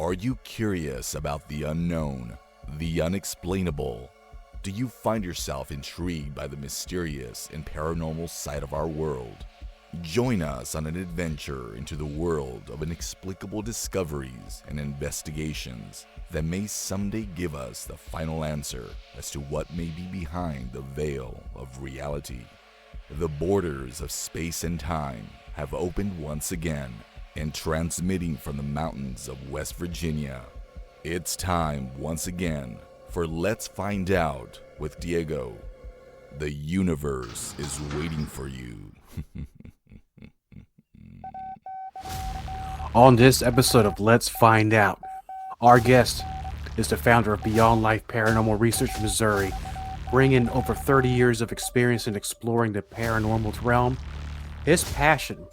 Are you curious about the unknown, the unexplainable? Do you find yourself intrigued by the mysterious and paranormal side of our world? Join us on an adventure into the world of inexplicable discoveries and investigations that may someday give us the final answer as to what may be behind the veil of reality. The borders of space and time have opened once again, and transmitting from the mountains of West Virginia, it's time once again for Let's Find Out with Diego. The universe is waiting for you. On this episode of Let's Find Out, our guest is the founder of Beyond Life Paranormal Research Missouri, bringing over 30 years of experience in exploring the paranormal realm. His passion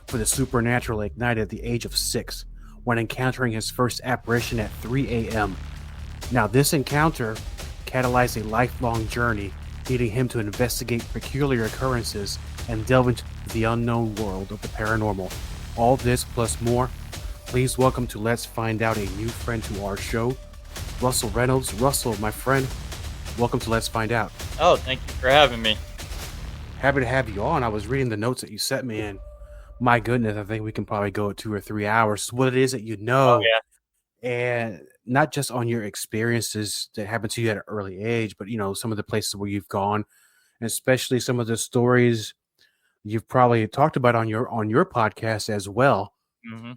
for the supernatural ignited at the age of 6 when encountering his first apparition at 3 a.m. Now, this encounter catalyzed a lifelong journey, leading him to investigate peculiar occurrences and delve into the unknown world of the paranormal. All this plus more. Please welcome to Let's Find Out a new friend to our show, Russell Reynolds. Russell, my friend, welcome to Let's Find Out. Oh, thank you for having me. Happy to have you on. I was reading the notes that you sent me, and my goodness, I think we can probably go 2 or 3 hours. What it is that you Oh, know, yeah. and not just on your experiences that happened to you at an early age, but some of the places where you've gone, and especially some of the stories you've probably talked about on your podcast as well. Mm-hmm.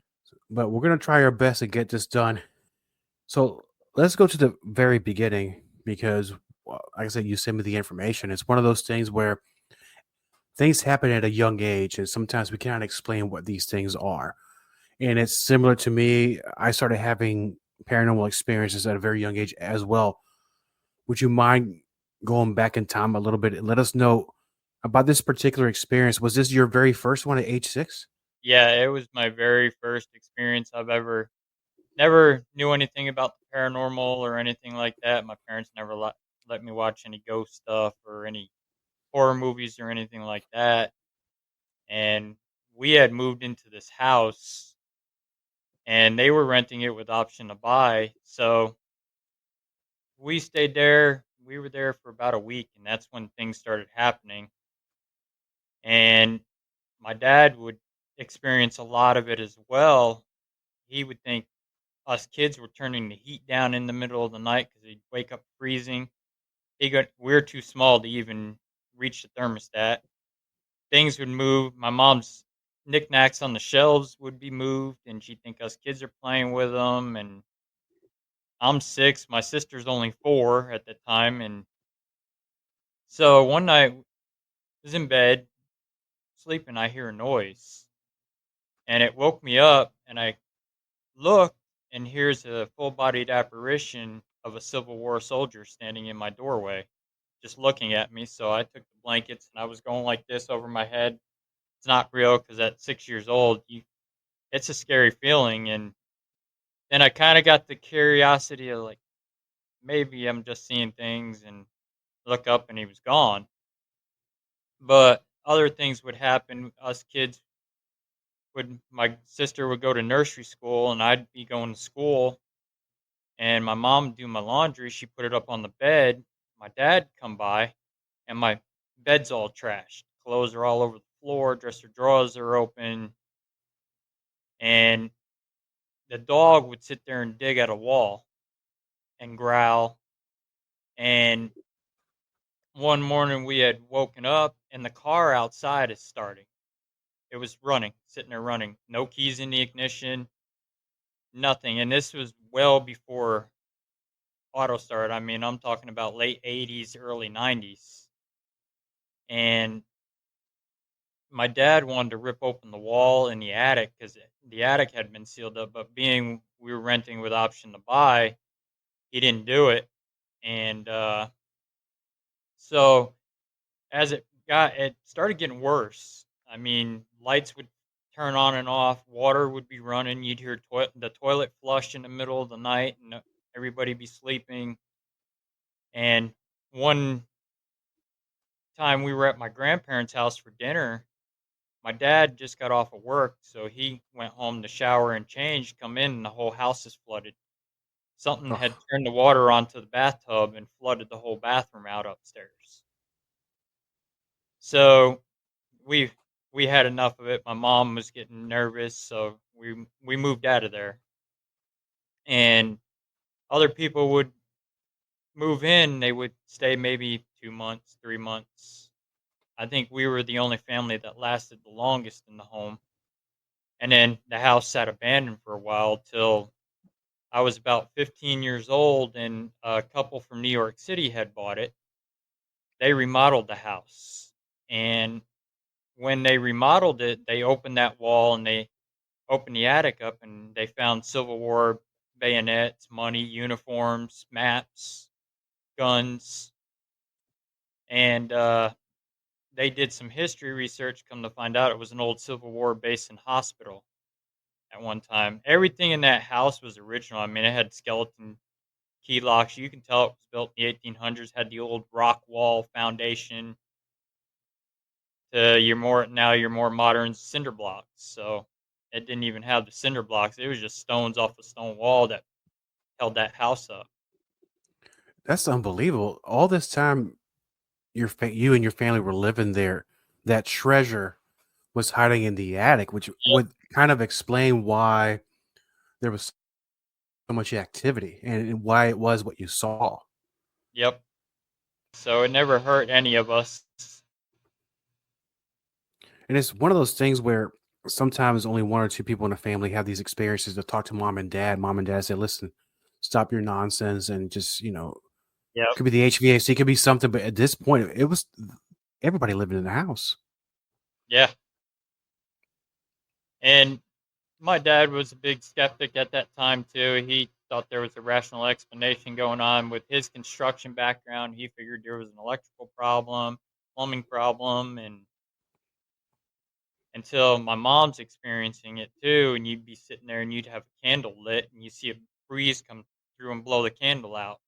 But we're gonna try our best to get this done. So let's go to the very beginning because, like I said, you send me the information. It's one of those things where things happen at a young age, and sometimes we cannot explain what these things are. And it's similar to me. I started having paranormal experiences at a very young age as well. Would you mind going back in time a little bit and let us know about this particular experience? Was this your very first one at age 6? Yeah, it was my very first experience I've never knew anything about the paranormal or anything like that. My parents never let me watch any ghost stuff or any horror movies or anything like that. And we had moved into this house and they were renting it with option to buy. So we stayed there. We were there for about a week, and that's when things started happening. And my dad would experience a lot of it as well. He would think us kids were turning the heat down in the middle of the night because he'd wake up freezing. We're too small to even reach the thermostat. Things would move. My mom's knickknacks on the shelves would be moved, and she'd think us kids are playing with them. And I'm 6. My sister's only 4 at the time. And so one night, I was in bed, sleeping. I hear a noise, and it woke me up, and I looked, and here's a full-bodied apparition of a Civil War soldier standing in my doorway, just looking at me. So I took the blankets, and I was going like this over my head. It's not real because at 6 years old, it's a scary feeling. And then I kind of got the curiosity of like, maybe I'm just seeing things, and look up, and he was gone. But other things would happen. Us kids my sister would go to nursery school, and I'd be going to school, and my mom would do my laundry. She put it up on the bed. My dad come by, and my bed's all trashed. Clothes are all over the floor. Dresser drawers are open, and the dog would sit there and dig at a wall and growl. And one morning we had woken up, and the car outside is starting. It was running, sitting there running. No keys in the ignition, nothing. And this was well before auto start. I mean, I'm talking about late 80s, early 90s. And my dad wanted to rip open the wall in the attic because the attic had been sealed up. But being we were renting with option to buy, he didn't do it. And so it started getting worse. I mean, lights would turn on and off, water would be running. You'd hear the toilet flush in the middle of the night, and everybody be sleeping. And one time we were at my grandparents' house for dinner, my dad just got off of work, so he went home to shower and change, come in, and the whole house is flooded. Something had Oh, turned the water onto the bathtub and flooded the whole bathroom out upstairs. So we we had enough of it. My mom was getting nervous, so we moved out of there. And other people would move in, they would stay maybe 2 months, 3 months. I think we were the only family that lasted the longest in the home. And then the house sat abandoned for a while till I was about 15 years old, and a couple from New York City had bought it. They remodeled the house. And when they remodeled it, they opened that wall and they opened the attic up and they found Civil War bayonets, money, uniforms, maps, guns. And they did some history research. Come to find out, it was an old Civil War base and hospital at one time. Everything in that house was original. I mean, it had skeleton key locks. You can tell it was built in the 1800s. Had the old rock wall foundation to your more modern cinder blocks. So it didn't even have the cinder blocks. It was just stones off a stone wall that held that house up. that's unbelievable. All this time, you and your family were living there. That treasure was hiding in the attic, which Yep. would kind of explain why there was so much activity and why it was what you saw. Yep. So it never hurt any of us. And it's one of those things where sometimes only one or two people in a family have these experiences to talk to mom and dad. Mom and dad say, listen, stop your nonsense and just, Yep. could be the HVAC, could be something. But at this point, it was everybody living in the house. Yeah. And my dad was a big skeptic at that time too. He thought there was a rational explanation going on with his construction background. He figured there was an electrical problem, plumbing problem, and until my mom's experiencing it too, and you'd be sitting there and you'd have a candle lit and you see a breeze come through and blow the candle out.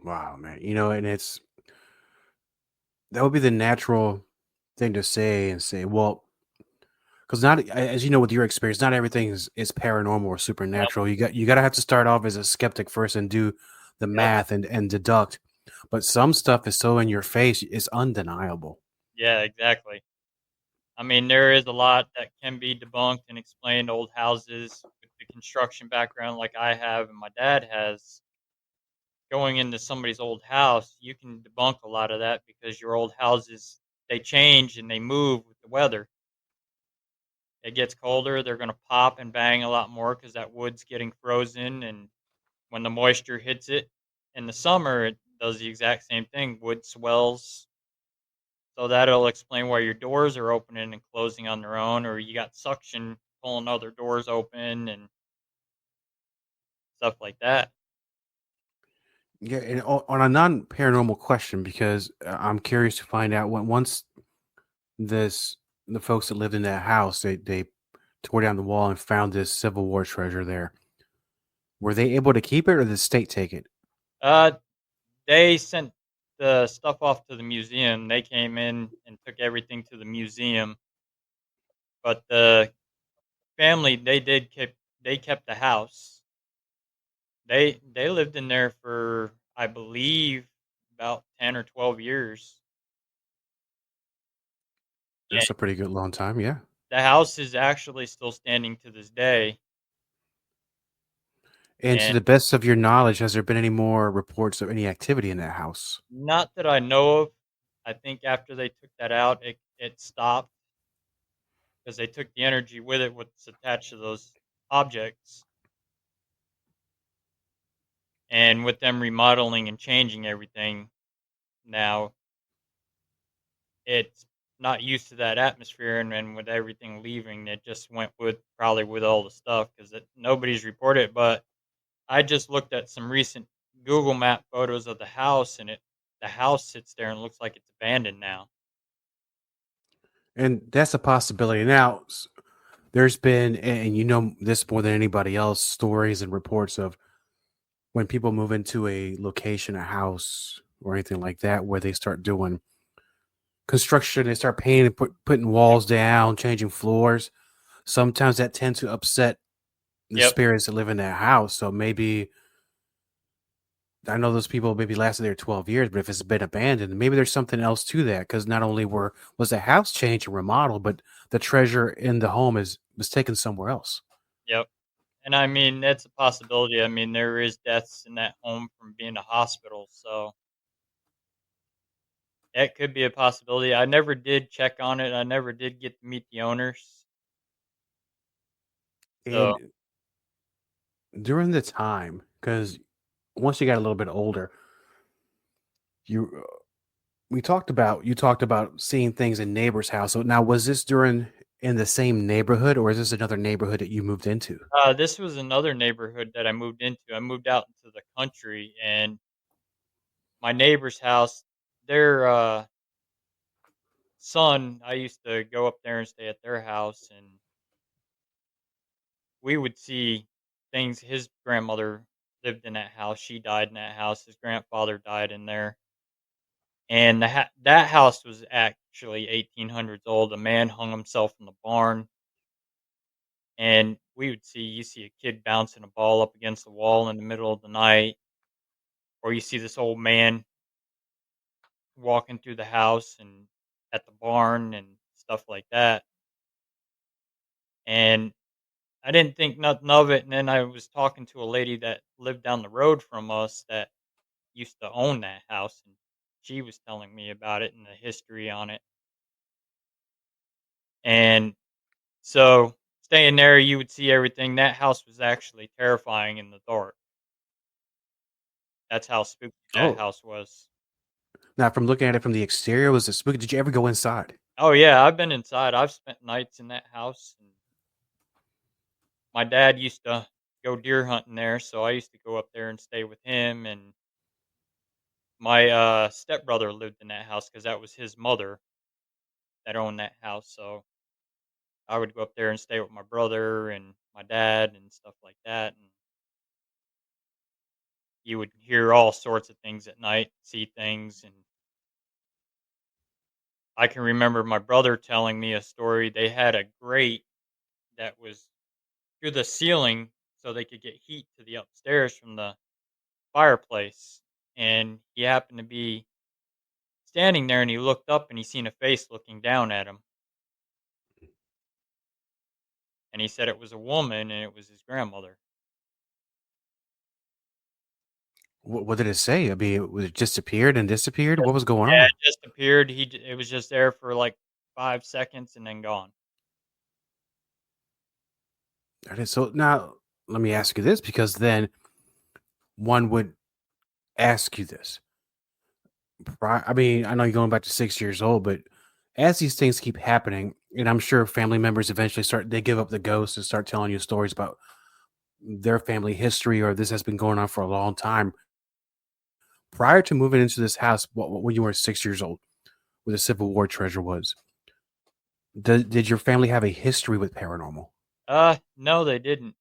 Wow, man. And that would be the natural thing to say and say, well, because not as you know with your experience, not everything is paranormal or Yep, supernatural. You gotta have to start off as a skeptic first and do the yep, math and deduct. But some stuff is so in your face, it's undeniable. yeah, exactly. I mean, there is a lot that can be debunked and explained. Old houses with the construction background, like I have and my dad has, going into somebody's old house, you can debunk a lot of that because your old houses, they change and they move with the weather. It gets colder, they're going to pop and bang a lot more because that wood's getting frozen. And when the moisture hits it in the summer, it does the exact same thing. Wood swells. So that'll explain why your doors are opening and closing on their own, or you got suction pulling other doors open and stuff like that. Yeah, and on a non-paranormal question, because I'm curious to find out when once this the folks that lived in that house they tore down the wall and found this Civil War treasure there. Were they able to keep it, or did the state take it? Uh, they sent the stuff off to the museum. They came in and took everything to the museum, but the family they kept the house. They lived in there for, I believe, about 10 or 12 years. And That's a pretty good long time, yeah. the house is actually still standing to this day. And to And the best of your knowledge, has there been any more reports of any activity in that house? not that I know of. I think after they took that out, it stopped because they took the energy with it, what's attached to those objects. And with them remodeling and changing everything now, it's not used to that atmosphere. And with everything leaving, it just went with probably with all the stuff because nobody's reported. But I just looked at some recent Google Map photos of the house, and the house sits there and looks like it's abandoned now. And that's a possibility. Now, there's been, and you know this more than anybody else, stories and reports of when people move into a location, a house, or anything like that, where they start doing construction, they start painting, putting walls down, changing floors. Sometimes that tends to upset the Yep. spirits that live in that house. So maybe I know those people maybe lasted there 12 years, but if it's been abandoned, maybe there's something else to that. Because not only was the house changed and remodeled, but the treasure in the home was taken somewhere else. Yep. And I mean, that's a possibility. I mean, there is deaths in that home from being a hospital, so that could be a possibility. I never did check on it. I never did get to meet the owners. So, And during the time, because once you got a little bit older, you you talked about seeing things in neighbors' house. So now, was this during in the same neighborhood, or is this another neighborhood that you moved into? this was another neighborhood that I moved into. I moved out into the country, and my neighbor's house, their son, I used to go up there and stay at their house, and we would see things. His grandmother lived in that house. She died in that house. His grandfather died in there. And that house was actually 1800s old. A man hung himself in the barn, and you see a kid bouncing a ball up against the wall in the middle of the night, or you see this old man walking through the house and at the barn and stuff like that. And I didn't think nothing of it. And then I was talking to a lady that lived down the road from us that used to own that house, and she was telling me about it and the history on it. And so staying there, you would see everything. That house was actually terrifying in the dark. That's how spooky that Oh, house was. now from looking at it from the exterior, was it spooky? Did you ever go inside? Oh yeah, I've been inside. I've spent nights in that house. And my dad used to go deer hunting there, so I used to go up there and stay with him. And my stepbrother lived in that house because that was his mother that owned that house. So I would go up there and stay with my brother and my dad and stuff like that. And you would hear all sorts of things at night, see things. And I can remember my brother telling me a story. They had a grate that was through the ceiling so they could get heat to the upstairs from the fireplace. And he happened to be standing there, and he looked up and he seen a face looking down at him. And he said it was a woman and it was his grandmother. What did it say? I mean, was it disappeared and disappeared? What was going Yeah, on? it just appeared. It was just there for like 5 seconds and then gone. Okay, so now let me ask you this, because then one would ask you this. I mean, I know you're going back to 6 years old, but as these things keep happening, and I'm sure family members eventually they give up the ghost and start telling you stories about their family history, or this has been going on for a long time. Prior to moving into this house, when you were 6 years old, where the Civil War treasure was, did your family have a history with paranormal? No, they didn't.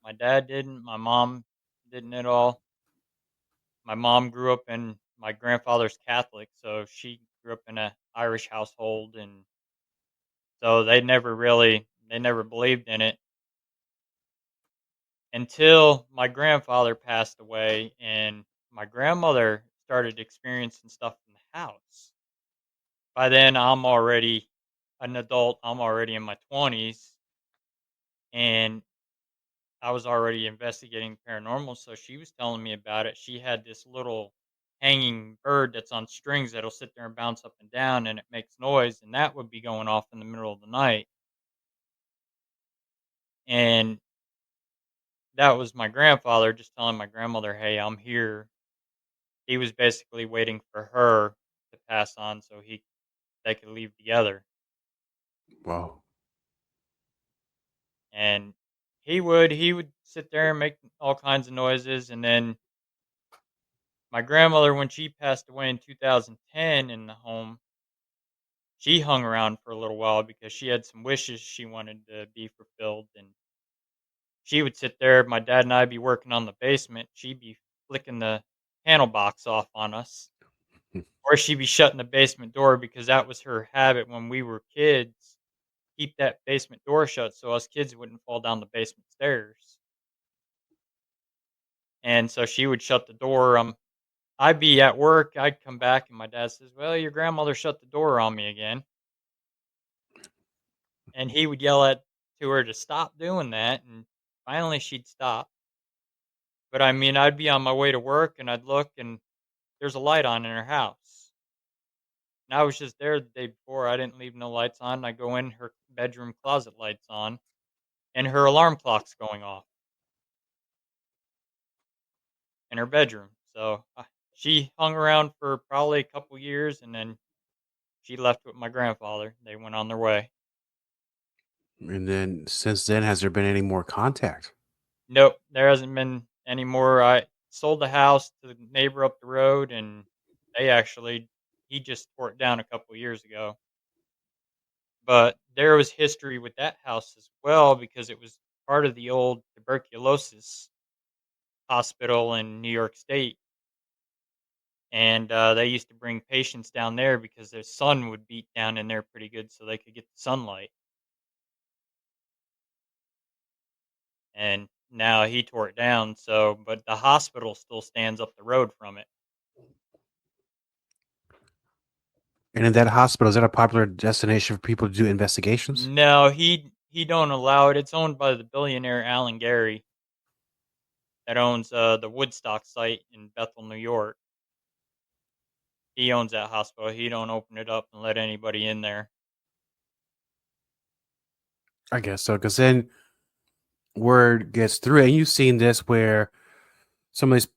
My dad didn't. My mom didn't at all. My mom grew up in my grandfather's Catholic, so she grew up in a Irish household, and so they never believed in it until my grandfather passed away, and my grandmother started experiencing stuff in the house. By then, I'm already an adult. I'm already in my 20s, and I was already investigating paranormal, so she was telling me about it. She had this little hanging bird that's on strings that'll sit there and bounce up and down, and it makes noise, and that would be going off in the middle of the night. And that was my grandfather just telling my grandmother, "Hey, I'm here." He was basically waiting for her to pass on so they could leave together. Wow. And he would sit there and make all kinds of noises. And then my grandmother, when she passed away in 2010 in the home, she hung around for a little while because she had some wishes she wanted to be fulfilled. And she would sit there. My dad and I'd be working on the basement. She'd be flicking the panel box off on us. or she'd be shutting the basement door because that was her habit when we were kids. Keep that basement door shut so us kids wouldn't fall down the basement stairs. And so she would shut the door. I'd be at work. I'd come back, and my dad says, "Well, your grandmother shut the door on me again." And he would yell at to her to stop doing that, and finally she'd stop. But I mean, I'd be on my way to work, and I'd look, and there's a light on in her house. And I was just there the day before. I didn't leave no lights on. I go in, her bedroom closet lights on, and her alarm clock's going off in her bedroom. So she hung around for probably a couple years, and then she left with my grandfather. They went on their way. And then since then, has there been any more contact? Nope, there hasn't been any more. I sold the house to the neighbor up the road, and he just tore it down a couple years ago. But there was history with that house as well because it was part of the old tuberculosis hospital in New York State. And they used to bring patients down there because their sun would beat down in there pretty good so they could get the sunlight. And now he tore it down, but the hospital still stands up the road from it. And in that hospital, is that a popular destination for people to do investigations? No, he don't allow it. It's owned by the billionaire Alan Gary that owns the Woodstock site in Bethel, New York. He owns that hospital. He don't open it up and let anybody in there. I guess so, because then word gets through, and you've seen this where some of these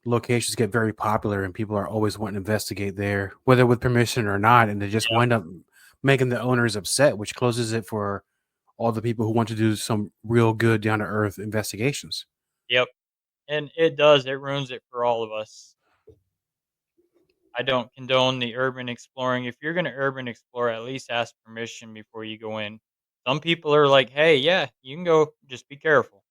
locations get very popular, and people are always wanting to investigate there, whether with permission or not, and they just Yep. wind up making the owners upset, which closes it for all the people who want to do some real good, down to earth investigations. Yep. And it does. It ruins it for all of us. I don't condone the urban exploring. If you're going to urban explore, at least ask permission before you go in. Some people are like, "Hey, yeah, you can go. Just be careful."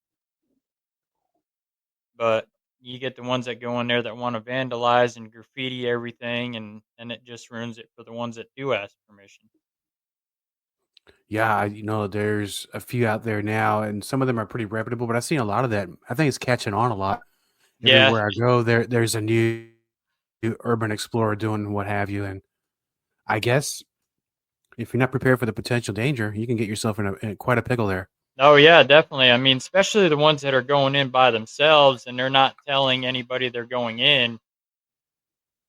But you get the ones that go in there that want to vandalize and graffiti everything, and it just ruins it for the ones that do ask permission. Yeah, there's a few out there now, and some of them are pretty reputable, but I've seen a lot of that. I think it's catching on a lot. Yeah. Everywhere I go, there's a new urban explorer doing what have you, and I guess if you're not prepared for the potential danger, you can get yourself in quite a pickle there. Oh yeah, definitely. I mean, especially the ones that are going in by themselves and they're not telling anybody they're going in.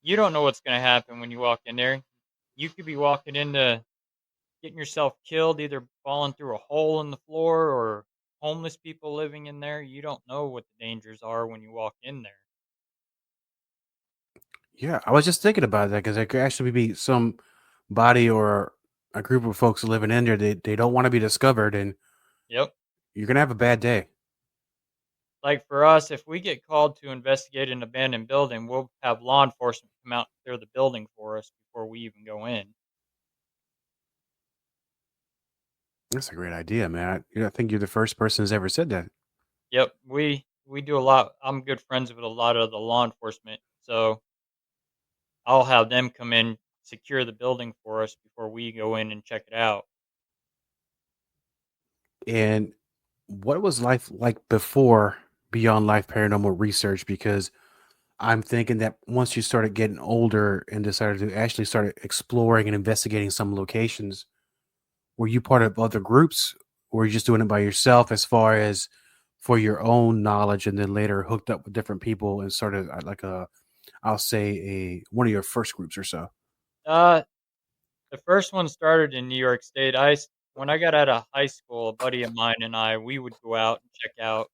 You don't know what's going to happen when you walk in there. You could be walking into getting yourself killed, either falling through a hole in the floor or homeless people living in there. You don't know what the dangers are when you walk in there. Yeah, I was just thinking about that because there could actually be some body or a group of folks living in there. They don't want to be discovered, and Yep. you're gonna have a bad day. Like for us, if we get called to investigate an abandoned building, we'll have law enforcement come out and clear the building for us before we even go in. That's a great idea, man. I think you're the first person who's ever said that. Yep, we do a lot. I'm good friends with a lot of the law enforcement, so I'll have them come in, secure the building for us before we go in and check it out. And what was life like before Beyond Life Paranormal Research? Because I'm thinking that once you started getting older and decided to actually start exploring and investigating some locations, were you part of other groups, or were you just doing it by yourself as far as for your own knowledge, and then later hooked up with different people and started like I'll say one of your first groups or so? Uh, the first one started in New York State. When I got out of high school, a buddy of mine and we would go out and check out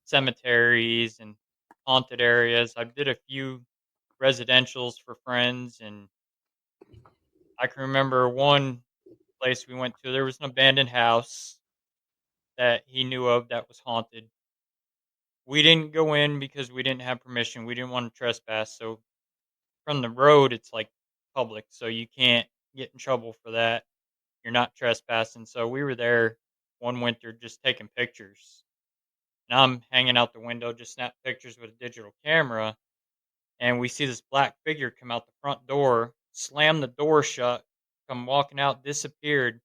cemeteries and haunted areas. I did a few residentials for friends, and I can remember one place we went to. There was an abandoned house that he knew of that was haunted. We didn't go in because we didn't have permission. We didn't want to trespass. So from the road, it's like public, so you can't get in trouble for that. You're not trespassing. So we were there one winter just taking pictures. And I'm hanging out the window, just snap pictures with a digital camera. and we see this black figure come out the front door, slam the door shut, come walking out, disappeared.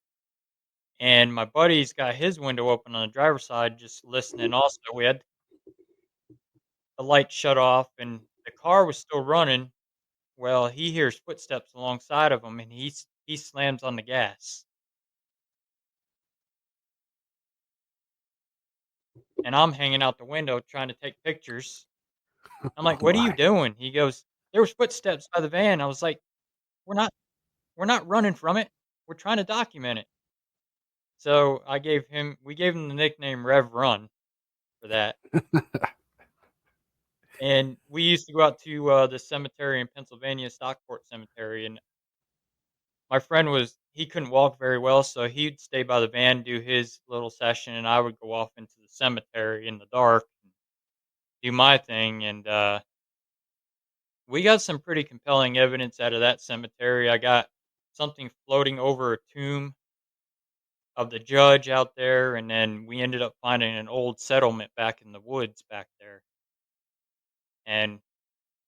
And my buddy's got his window open on the driver's side, just listening. Also, we had the light shut off, and the car was still running. Well, he hears footsteps alongside of him, and he slams on the gas. And I'm hanging out the window trying to take pictures. I'm like, Oh "What are you my. doing?" He goes, "There was footsteps by the van." I was like, "We're not we're not running from it. We're trying to document it." So we gave him the nickname Rev Run for that. And we used to go out to the cemetery in Pennsylvania, Stockport Cemetery, and my friend he couldn't walk very well, so he'd stay by the van, do his little session, and I would go off into the cemetery in the dark and do my thing. And we got some pretty compelling evidence out of that cemetery. I got something floating over a tomb of the judge out there, and then we ended up finding an old settlement back in the woods back there. And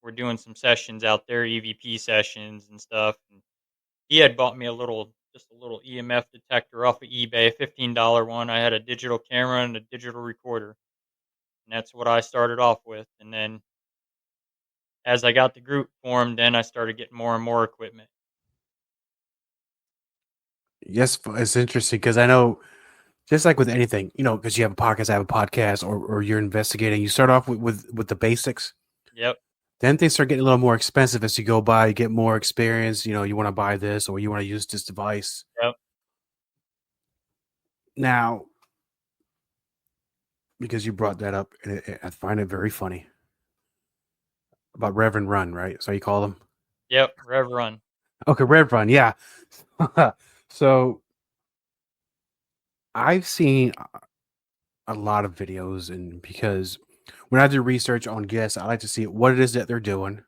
we're doing some sessions out there, EVP sessions and stuff. And he had bought me just a little EMF detector off of eBay, $15 one. I had a digital camera and a digital recorder, and that's what I started off with. And then as I got the group formed, then I started getting more and more equipment. Yes, it's interesting because I know, just like with anything, because you have a podcast, I have a podcast, or you're investigating, you start off with the basics. Yep. Then things start getting a little more expensive as you go by. You get more experience. You want to buy this or you want to use this device. Yep. Now, because you brought that up, and I find it very funny about Reverend Run, right? So you call them? Yep. Rev Run. Okay, Rev Run, yeah. So I've seen a lot of videos, and because when I do research on guests, I like to see what it is that they're doing,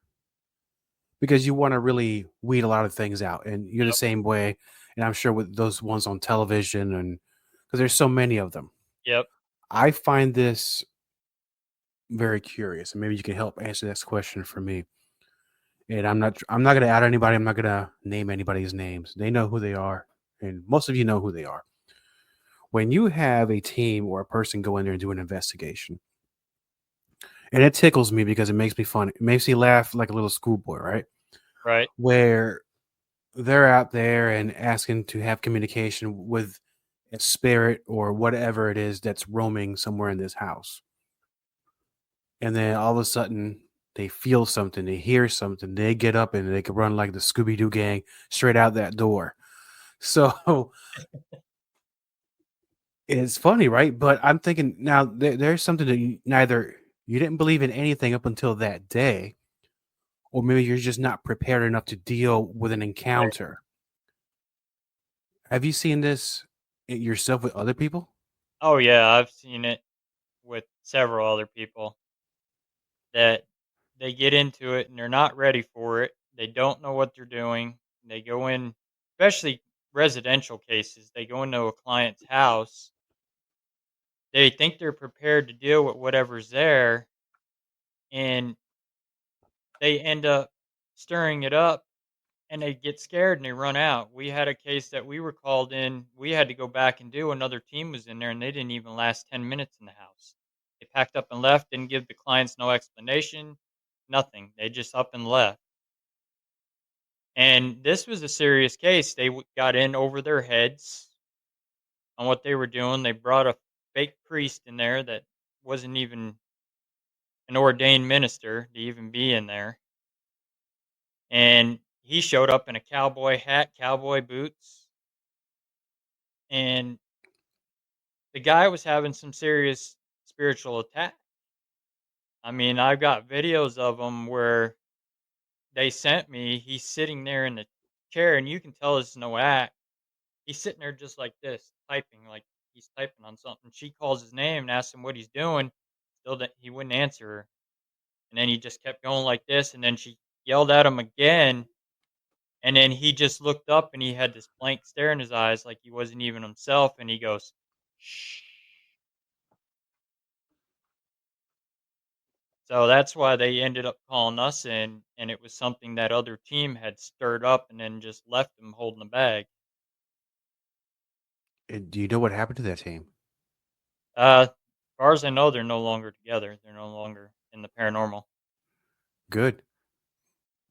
because you want to really weed a lot of things out. And you're the Yep. same way, and I'm sure with those ones on television, and because there's so many of them. Yep. I find this very curious, and maybe you can help answer this question for me. And I'm not going to add anybody. I'm not going to name anybody's names. They know who they are, and most of you know who they are. When you have a team or a person go in there and do an investigation, and it tickles me because it makes me fun. It makes me laugh like a little schoolboy, right? Right. Where they're out there and asking to have communication with a spirit or whatever it is that's roaming somewhere in this house. And then all of a sudden they feel something, they hear something, they get up and they can run like the Scooby-Doo gang straight out that door. So it's funny, right? But I'm thinking now there's something that you didn't believe in anything up until that day, or maybe you're just not prepared enough to deal with an encounter. Have you seen this yourself with other people? Oh yeah, I've seen it with several other people that they get into it and they're not ready for it. They don't know what they're doing. They go in, especially residential cases, they go into a client's house. They think they're prepared to deal with whatever's there, and they end up stirring it up, and they get scared and they run out. We had a case that we were called in. We had to go back and do. Another team was in there, and they didn't even last 10 minutes in the house. They packed up and left, didn't give the clients no explanation, nothing. They just up and left. And this was a serious case. They got in over their heads on what they were doing. They brought a fake priest in there that wasn't even an ordained minister to even be in there. And he showed up in a cowboy hat, cowboy boots, and the guy was having some serious spiritual attack. I mean, I've got videos of him where they sent me. He's sitting there in the chair, and you can tell it's no act. He's sitting there just like this, typing, like he's typing on something. She calls his name and asks him what he's doing. Still, that he wouldn't answer her. And then he just kept going like this. And then she yelled at him again. And then he just looked up and he had this blank stare in his eyes like he wasn't even himself. And he goes, shh. So that's why they ended up calling us in, and it was something that other team had stirred up and then just left them holding the bag. And do you know what happened to that team? As far as I know, they're no longer together. They're no longer in the paranormal. Good.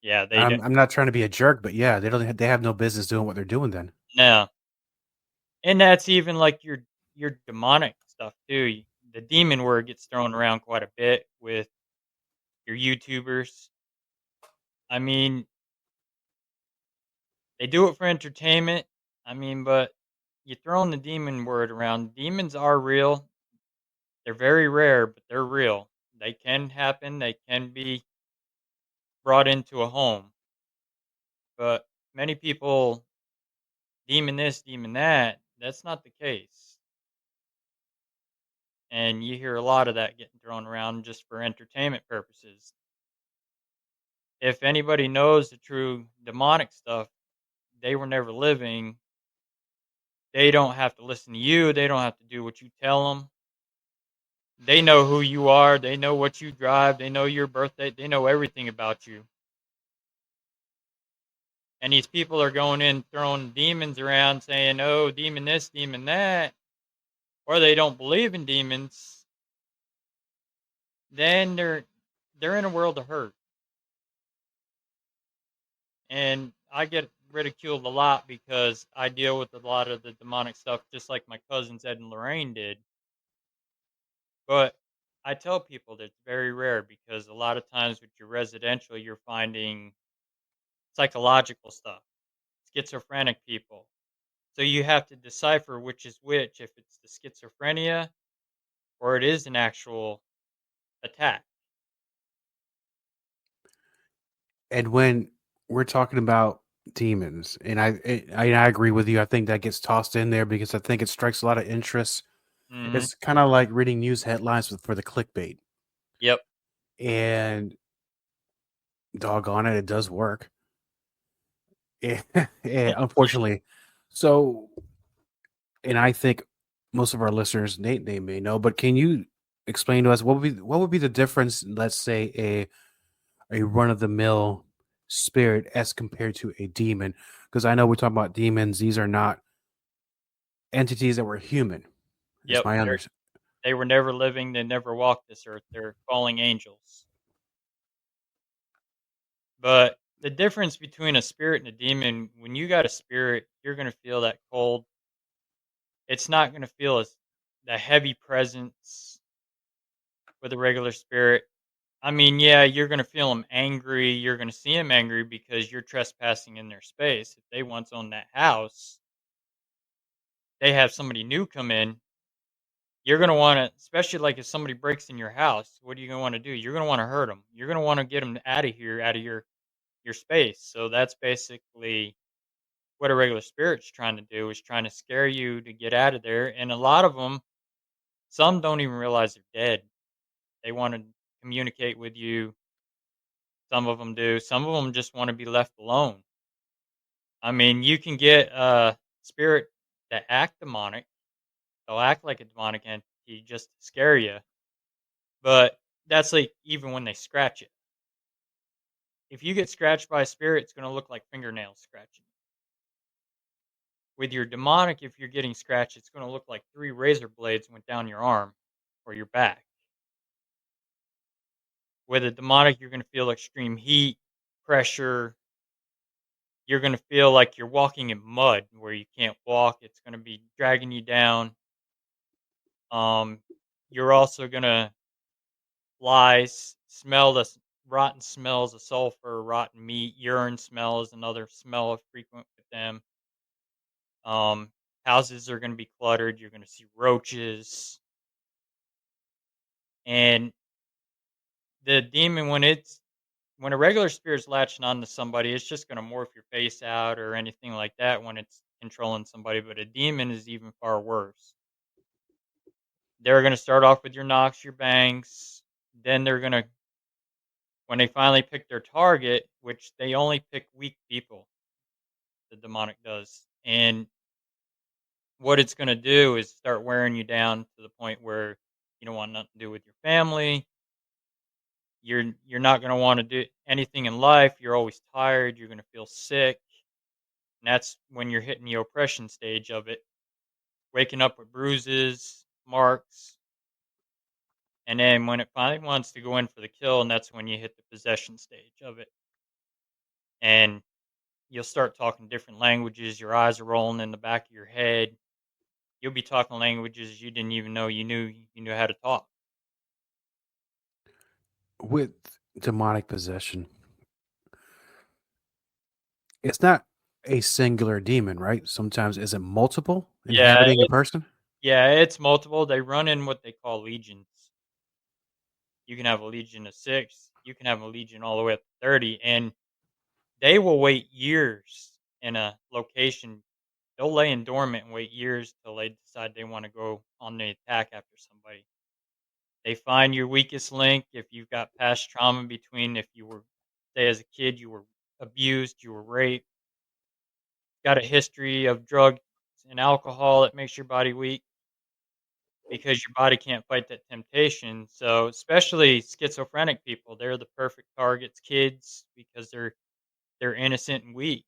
Yeah, they I'm didn't. I'm not trying to be a jerk, but yeah, they have no business doing what they're doing then. No, and that's even like your demonic stuff too. The demon word gets thrown around quite a bit with your YouTubers. I mean, they do it for entertainment. I mean, but you throwing the demon word around. Demons are real. They're very rare, but they're real. They can happen. They can be brought into a home. But many people demon this, demon that. That's not the case. And you hear a lot of that getting thrown around just for entertainment purposes. If anybody knows the true demonic stuff, they were never living. They don't have to listen to you. They don't have to do what you tell them. They know who you are. They know what you drive. They know your birthday. They know everything about you. And these people are going in throwing demons around saying, oh, demon this, demon that, or they don't believe in demons, then they're in a world of hurt. And I get ridiculed a lot because I deal with a lot of the demonic stuff just like my cousins Ed and Lorraine did. But I tell people that it's very rare because a lot of times with your residential, you're finding psychological stuff, schizophrenic people. So you have to decipher which is which, if it's the schizophrenia or it is an actual attack. And when we're talking about demons, and I agree with you, I think that gets tossed in there because I think it strikes a lot of interest. Hmm. It's kind of like reading news headlines for the clickbait, Yep. and doggone it, it does work. Yeah, unfortunately. So, and I think most of our listeners, they may know, but can you explain to us what would be the difference? Let's say a run of the mill spirit as compared to a demon, because I know we're talking about demons; these are not entities that were human. Is Yep. my understanding. They were never living. They never walked this earth. They're falling angels. But the difference between a spirit and a demon, when you got a spirit, you're going to feel that cold. It's not going to feel as the heavy presence with a regular spirit. I mean, yeah, you're going to feel them angry. You're going to see them angry because you're trespassing in their space. If they once owned that house, they have somebody new come in. You're going to want to, especially like if somebody breaks in your house, what are you going to want to do? You're going to want to hurt them. You're going to want to get them out of here, out of your space. So that's basically what a regular spirit's trying to do, is trying to scare you to get out of there. And a lot of them, some don't even realize they're dead. They want to communicate with you. Some of them do. Some of them just want to be left alone. I mean, you can get a spirit that act demonic. They'll act like a demonic entity just to scare you. But that's like even when they scratch it. If you get scratched by a spirit, it's going to look like fingernails scratching. With your demonic, if you're getting scratched, it's going to look like 3 razor blades went down your arm or your back. With a demonic, you're going to feel extreme heat, pressure. You're going to feel like you're walking in mud where you can't walk. It's going to be dragging you down. Um, you're also going to smell the rotten smells of sulfur, rotten meat, urine smell is another smell frequent with them. Houses are going to be cluttered. You're going to see roaches. And the demon, when a regular spirit's latching on to somebody, it's just going to morph your face out or anything like that when it's controlling somebody. But a demon is even far worse. They're going to start off with your knocks, your bangs. Then they're going to, when they finally pick their target, which they only pick weak people, the demonic does. And what it's going to do is start wearing you down to the point where you don't want nothing to do with your family. you're not going to want to do anything in life. You're always tired. You're going to feel sick. And that's when you're hitting the oppression stage of it, waking up with bruises, marks. And then when it finally wants to go in for the kill, and that's when you hit the possession stage of it. And you'll start talking different languages. Your eyes are rolling in the back of your head. You'll be talking languages you didn't even know you knew how to talk. With demonic possession, it's not a singular demon, right? Sometimes is it multiple Yeah, inhabiting a person? yeah, it's multiple. They run in what they call legions. You can have a legion of 6. You can have a legion all the way up to 30, and they will wait years in a location. They'll lay in dormant and wait years till they decide they want to go on the attack after somebody. They find your weakest link. If you've got past trauma between, if you were, say, as a kid, you were abused, you were raped, got a history of drugs and alcohol that makes your body weak because your body can't fight that temptation. So, especially schizophrenic people, they're the perfect targets. Kids, because they're innocent and weak,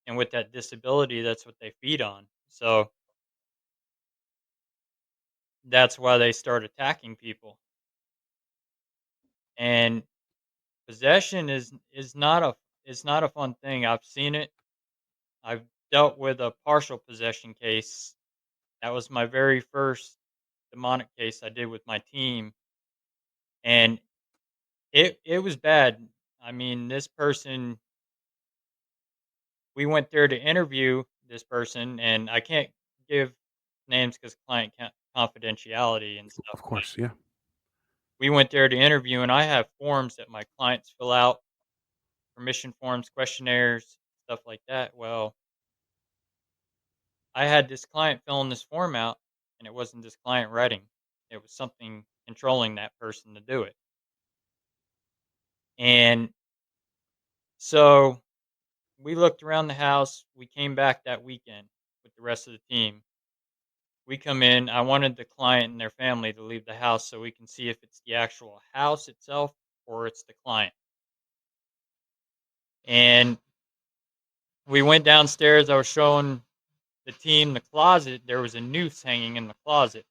and with that disability, that's what they feed on. So that's why they start attacking people. And possession is not a fun thing. I've seen it. I've dealt with a partial possession case. That was my very first demonic case I did with my team, and it was bad. I mean, this person, we went there to interview this person, and I can't give names because client confidentiality and stuff. Of course, yeah. We went there to interview, and I have forms that my clients fill out, permission forms, questionnaires, stuff like that. Well, I had this client filling this form out, and it wasn't this client writing. It was something controlling that person to do it. And so we looked around the house. We came back that weekend with the rest of the team. We come in. I wanted the client and their family to leave the house so we can see if it's the actual house itself or it's the client. And we went downstairs. I was showing the team the closet. There was a noose hanging in the closet.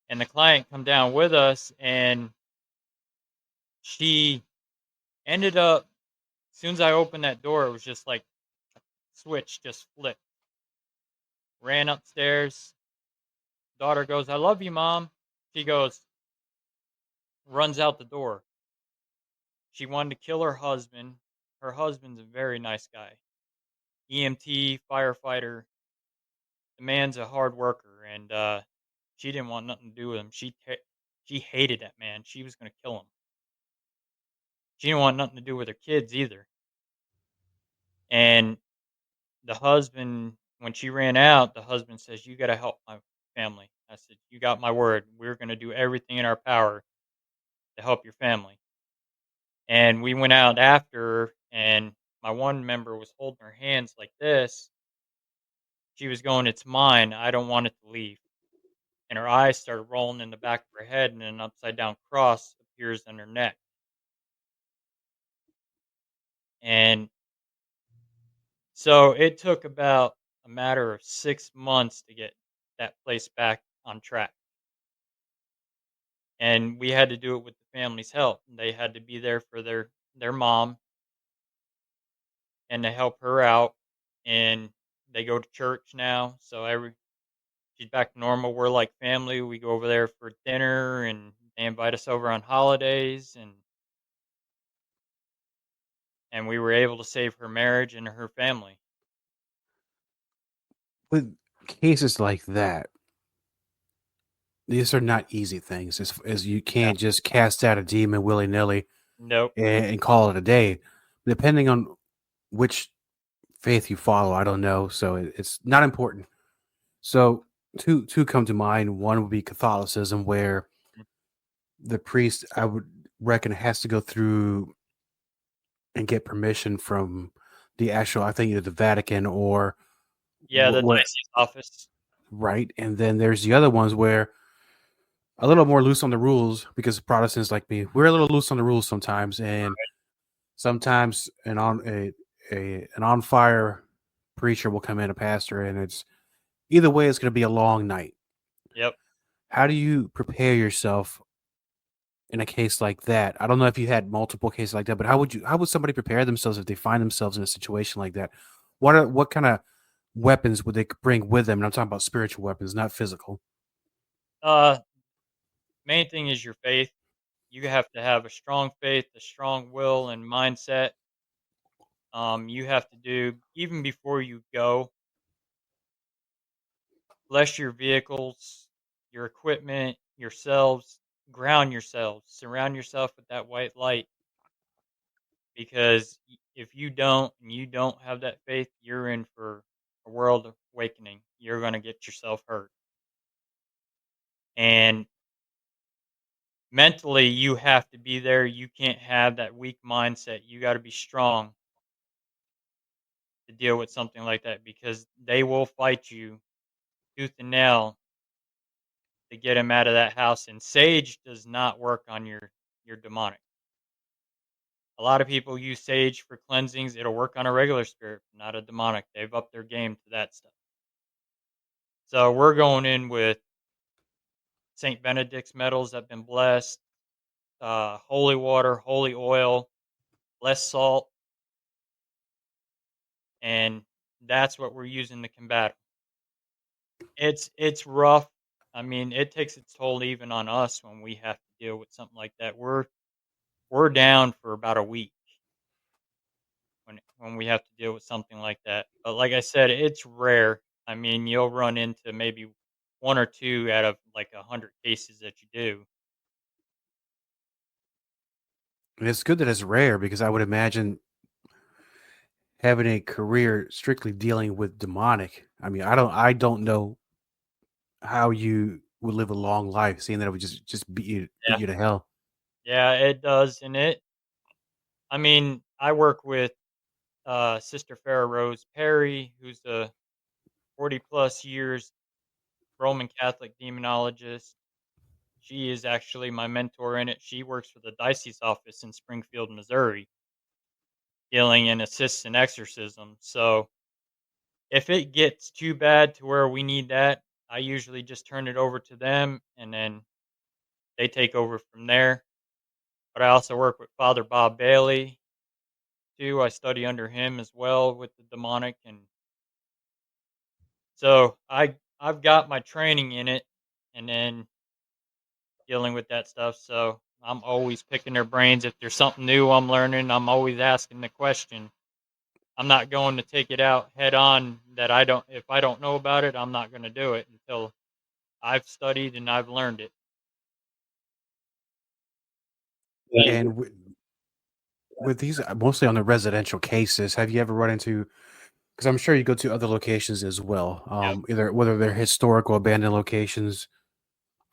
And the client come down with us, and she ended up, as soon as I opened that door, it was just like a switch just flipped. Ran upstairs. Daughter goes, "I love you, Mom." She goes, runs out the door. She wanted to kill her husband. Her husband's a very nice guy. EMT, firefighter. The man's a hard worker, and she didn't want nothing to do with him. She hated that man. She was going to kill him. She didn't want nothing to do with her kids either. And the husband, when she ran out, the husband says, "You got to help my family." I said, "You got my word. We're going to do everything in our power to help your family." And we went out after her, and my one member was holding her hands like this. She was going, "It's mine. I don't want it to leave." And her eyes started rolling in the back of her head, and an upside down cross appears on her neck. And so it took about a matter of 6 months to get that place back on track. And we had to do it with the family's help. They had to be there for their mom and to help her out. And they go to church now, so she's back to normal. We're like family. We go over there for dinner, and they invite us over on holidays, and we were able to save her marriage and her family. With cases like that, these are not easy things. As you can't just cast out a demon willy nilly Nope. and call it a day. Depending on which faith you follow, I don't know. So it's not important. So two come to mind. One would be Catholicism, where the priest, I would reckon, has to go through and get permission from the actual, I think, either the Vatican or Yeah, the diocese office. right. And then there's the other ones where a little more loose on the rules because Protestants like me, we're a little loose on the rules sometimes, and sometimes an on fire preacher will come in, a pastor, and it's either way, it's going to be a long night. Yep. How do you prepare yourself in a case like that? I don't know if you had multiple cases like that, but how would somebody prepare themselves if they find themselves in a situation like that? What kind of weapons would they bring with them? And I'm talking about spiritual weapons, not physical. Uh, Main thing is your faith. You have to have a strong faith, a strong will and mindset. You have to do, even before you go, bless your vehicles, your equipment, yourselves, ground yourselves, surround yourself with that white light. Because if you don't and you don't have that faith, you're in for a world awakening. You're going to get yourself hurt. And mentally, you have to be there. You can't have that weak mindset. You got to be strong to deal with something like that because they will fight you tooth and nail to get him out of that house. And sage does not work on your demonic. A lot of people use sage for cleansings. It'll work on a regular spirit, not a demonic. They've upped their game to that stuff. So we're going in with Saint Benedict's metals that have been blessed, holy water, holy oil, less salt, and that's what we're using to combat 'em. It's rough. I mean, it takes its toll even on us when we have to deal with something like that. We're down for about a week when we have to deal with something like that. But like I said, it's rare. I mean, you'll run into maybe one or two out of like 100 cases that you do. And it's good that it's rare because I would imagine having a career strictly dealing with demonic. I mean, I don't know how you would live a long life, seeing that it would just beat Yeah, you to hell. yeah, it does, and I mean, I work with Sister Farrah Rose Perry, who's a 40 plus years Roman Catholic demonologist. She is actually my mentor in it. She works for the diocese office in Springfield, Missouri, dealing in assists and exorcism. So if it gets too bad to where we need that, I usually just turn it over to them and then they take over from there. But I also work with Father Bob Bailey too. I study under him as well with the demonic, and so I've got my training in it and then dealing with that stuff. So I'm always picking their brains. If there's something new I'm learning, I'm always asking the question. I'm not going to take it out head on that I don't if I don't know about it, I'm not going to do it until I've studied and I've learned it. And with these mostly on the residential cases, have you ever run into? Because I'm sure you go to other locations as well. Yep. Either whether they're historical abandoned locations,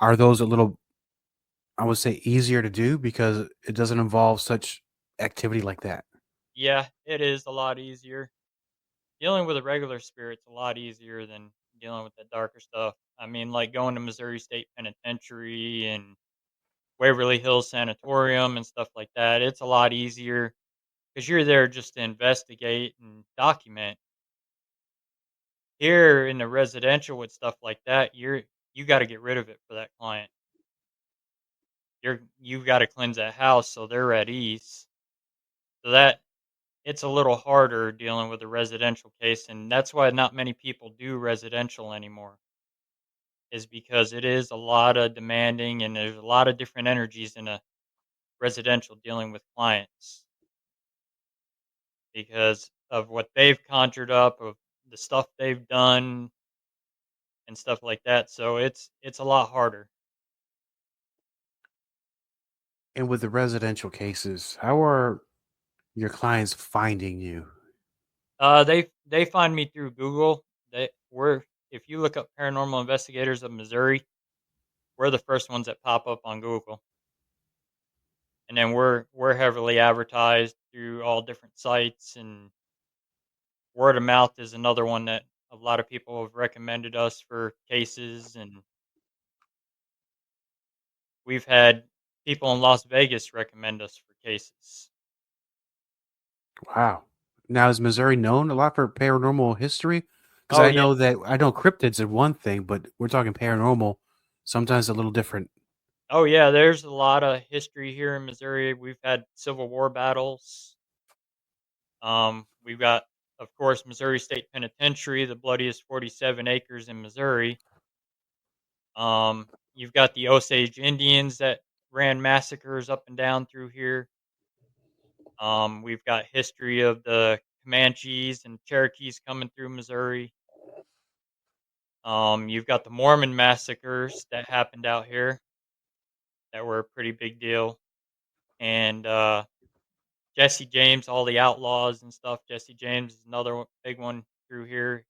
are those a little, I would say, easier to do because it doesn't involve such activity like that. Yeah, it is a lot easier. Dealing with a regular spirit's a lot easier than dealing with that darker stuff. I mean, like going to Missouri State Penitentiary and Waverly Hills Sanatorium and stuff like that. It's a lot easier because you're there just to investigate and document. Here in the residential with stuff like that, you got to get rid of it for that client. You've got to cleanse that house so they're at ease. So that it's a little harder dealing with a residential case, and that's why not many people do residential anymore. Is because it is a lot of demanding, and there's a lot of different energies in a residential dealing with clients because of what they've conjured up, of the stuff they've done, and stuff like that. So it's a lot harder. And with the residential cases, how are your clients finding you? They find me through Google. We're if you look up paranormal investigators of Missouri, we're the first ones that pop up on Google, and then we're heavily advertised through all different sites, and word of mouth is another one that a lot of people have recommended us for cases, and we've had people in Las Vegas recommend us for cases. Wow. Now, is Missouri known a lot for paranormal history? Because Oh I yeah, know cryptids are one thing, but we're talking paranormal. Sometimes a little different. oh yeah. There's a lot of history here in Missouri. We've had Civil War battles. We've got, of course, Missouri State Penitentiary, the bloodiest 47 acres in Missouri. You've got the Osage Indians that ran massacres up and down through here. We've got history of the Comanches and Cherokees coming through Missouri. You've got the Mormon massacres that happened out here that were a pretty big deal, and Jesse James, all the outlaws and stuff. Jesse James is another big one through here.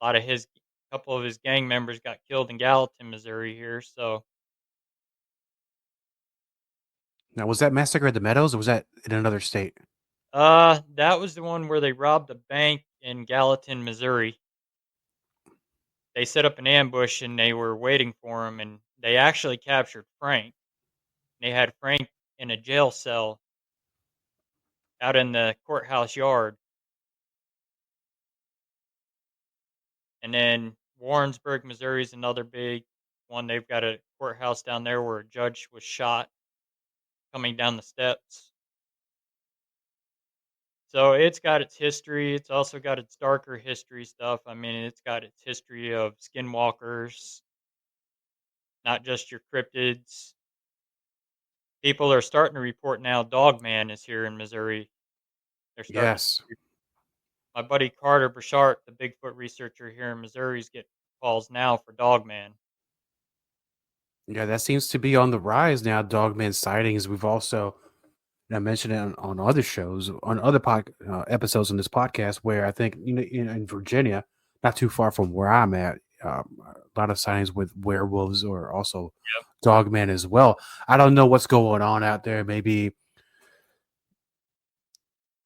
A lot of his, couple of his gang members got killed in Gallatin, Missouri here. So, Now, was that massacre at the Meadows, or was that in another state? that was the one where they robbed a bank in Gallatin, Missouri. They set up an ambush and they were waiting for him, and they actually captured Frank. They had Frank in a jail cell out in the courthouse yard. And then Warrensburg, Missouri is another big one. They've got a courthouse down there where a judge was shot coming down the steps. So it's got its history. It's also got its darker history stuff. I mean, it's got its history of skinwalkers, not just your cryptids. People are starting to report now Dogman is here in Missouri. They're starting Yes. to, my buddy Carter Burchart, the Bigfoot researcher here in Missouri, is getting calls now for Dogman. Yeah, that seems to be on the rise now. Dogman sightings. We've also, and I mentioned it on other shows, on other episodes on this podcast, where I think in Virginia, not too far from where I'm at, a lot of sightings with werewolves or also dogmen as well. I don't know what's going on out there. Maybe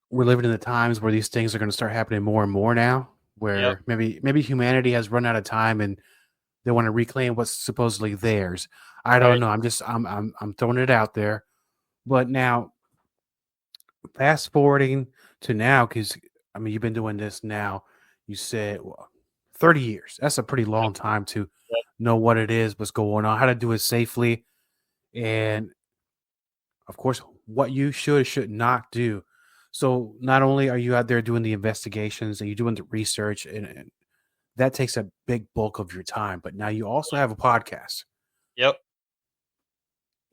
we're living in the times where these things are going to start happening more and more now. Where maybe humanity has run out of time and they want to reclaim what's supposedly theirs. I don't know. I'm throwing it out there. But now, fast forwarding to now, because I mean, you've been doing this now. You said 30 years. That's a pretty long time to know what it is, what's going on, how to do it safely, and of course, what you should not do. So, not only are you out there doing the investigations and you're doing the research, and that takes a big bulk of your time, but now you also have a podcast. Yep.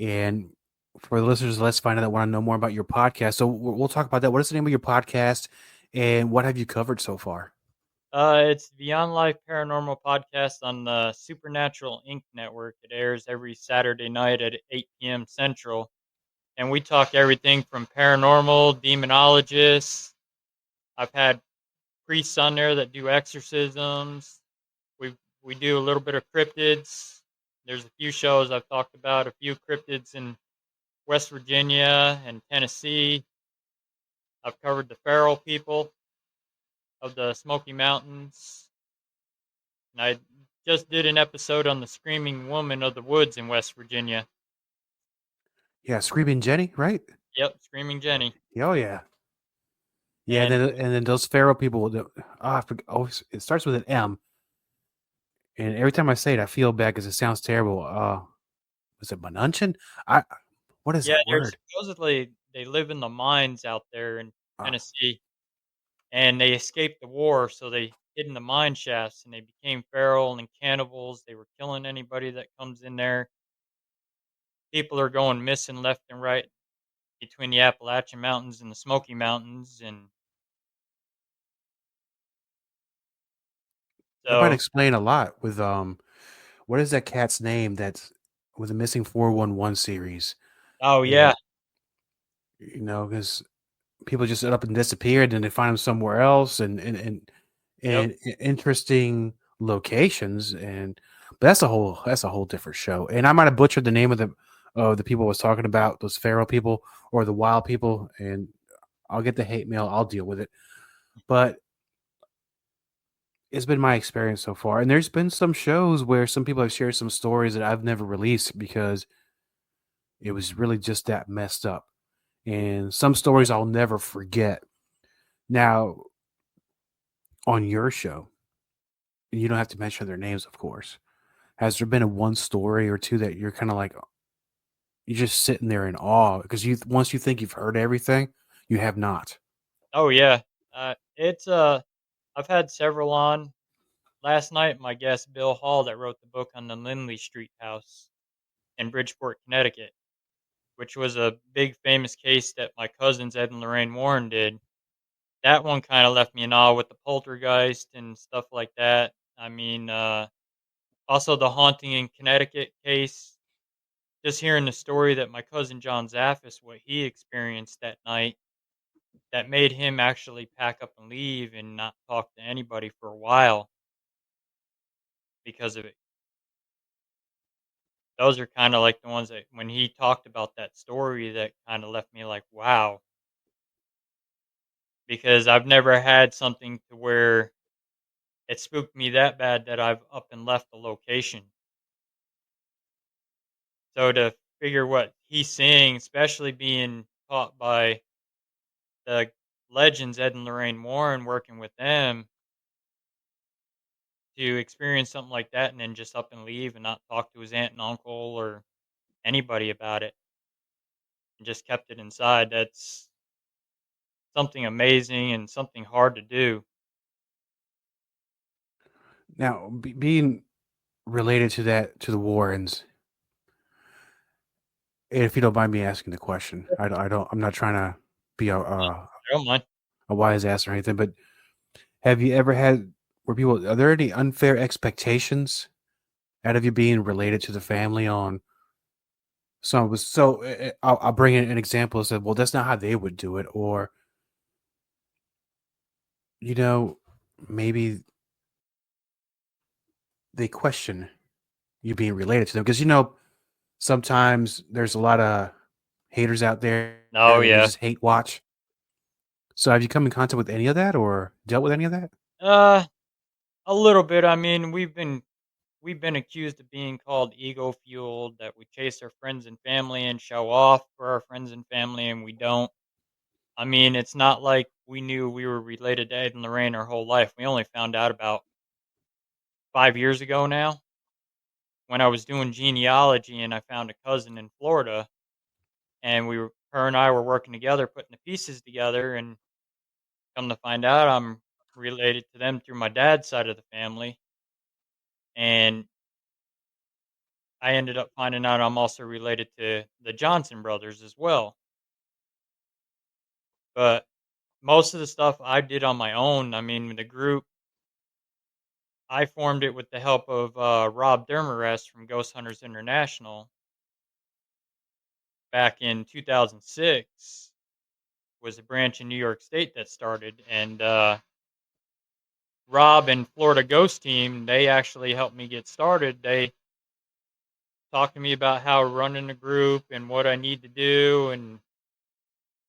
And for the listeners, let's find out that want to know more about your podcast. So we'll talk about that. What is the name of your podcast, and what have you covered so far? It's Beyond Life Paranormal podcast on the Supernatural Inc. network. It airs every Saturday night at 8 p.m. Central. And we talk everything from paranormal, demonologists. I've had priests on there that do exorcisms. We do a little bit of cryptids. There's a few shows I've talked about, a few cryptids in West Virginia and Tennessee. I've covered the feral people of the Smoky Mountains. And I just did an episode on the Screaming Woman of the Woods in West Virginia. Yeah, Screaming Jenny, right? Yep, Screaming Jenny. Oh yeah, yeah. And then those feral people. It starts with an M, and every time I say it, I feel bad because it sounds terrible. Was it Manunchin? What is that word? Supposedly they live in the mines out there in Tennessee, and they escaped the war, so they hid in the mine shafts, and they became feral and cannibals. They were killing anybody that comes in there. People are going missing left and right between the Appalachian Mountains and the Smoky Mountains, and That might so explain a lot. With what is that cat's name? That's with the missing 411 series. oh And, yeah, because people just up and disappeared, and they find them somewhere else, and interesting locations. But that's a whole different show. And I might have butchered the name of the people I was talking about, those feral people or the wild people, and I'll get the hate mail. I'll deal with it. But it's been my experience so far, and there's been some shows where some people have shared some stories that I've never released because It was really just that messed up. And some stories I'll never forget. Now, on your show, and you don't have to mention their names, of course, has there been a one story or two that you're kind of like, you're just sitting there in awe because once you think you've heard everything, you have not? Oh yeah, it's I've had several on. Last night, my guest Bill Hall, that wrote the book on the Lindley Street house in Bridgeport, Connecticut, which was a big famous case that my cousins Ed and Lorraine Warren did. That one kind of left me in awe with the poltergeist and stuff like that. I mean, also the haunting in Connecticut case. Just hearing the story that my cousin John Zaffis, what he experienced that night, that made him actually pack up and leave and not talk to anybody for a while because of it. Those are kind of like the ones that when he talked about that story that kind of left me like, wow, because I've never had something to where it spooked me that bad that I've up and left the location. So to figure what he's seeing, especially being taught by the legends Ed and Lorraine Warren, working with them, to experience something like that and then just up and leave and not talk to his aunt and uncle or anybody about it and just kept it inside. That's something amazing and something hard to do. Now, being related to that, to the Warrens, if you don't mind me asking the question, I'm not trying to be I don't mind. a wise ass or anything, but have you ever had are there any unfair expectations out of you being related to the family on some? So I'll bring in an example and say, well, that's not how they would do it, or you know, maybe they question you being related to them because sometimes there's a lot of haters out there Oh, that you yeah. just hate watch. So have you come in contact with any of that or dealt with any of that? Uh, a little bit. I mean, we've been accused of being called ego fueled, that we chase our friends and family and show off for our friends and family, and we don't. I mean, it's not like we knew we were related to Ed and Lorraine our whole life. We only found out about 5 years ago now when I was doing genealogy and I found a cousin in Florida, and her and I were working together, putting the pieces together, and come to find out I'm related to them through my dad's side of the family. And I ended up finding out I'm also related to the Johnson brothers as well. But most of the stuff I did on my own. I mean, the group, I formed it with the help of Rob Dermarest from Ghost Hunters International back in 2006. Was a branch in New York State that started, and Rob and Florida Ghost Team, they actually helped me get started. They talked to me about how running a group and what I need to do and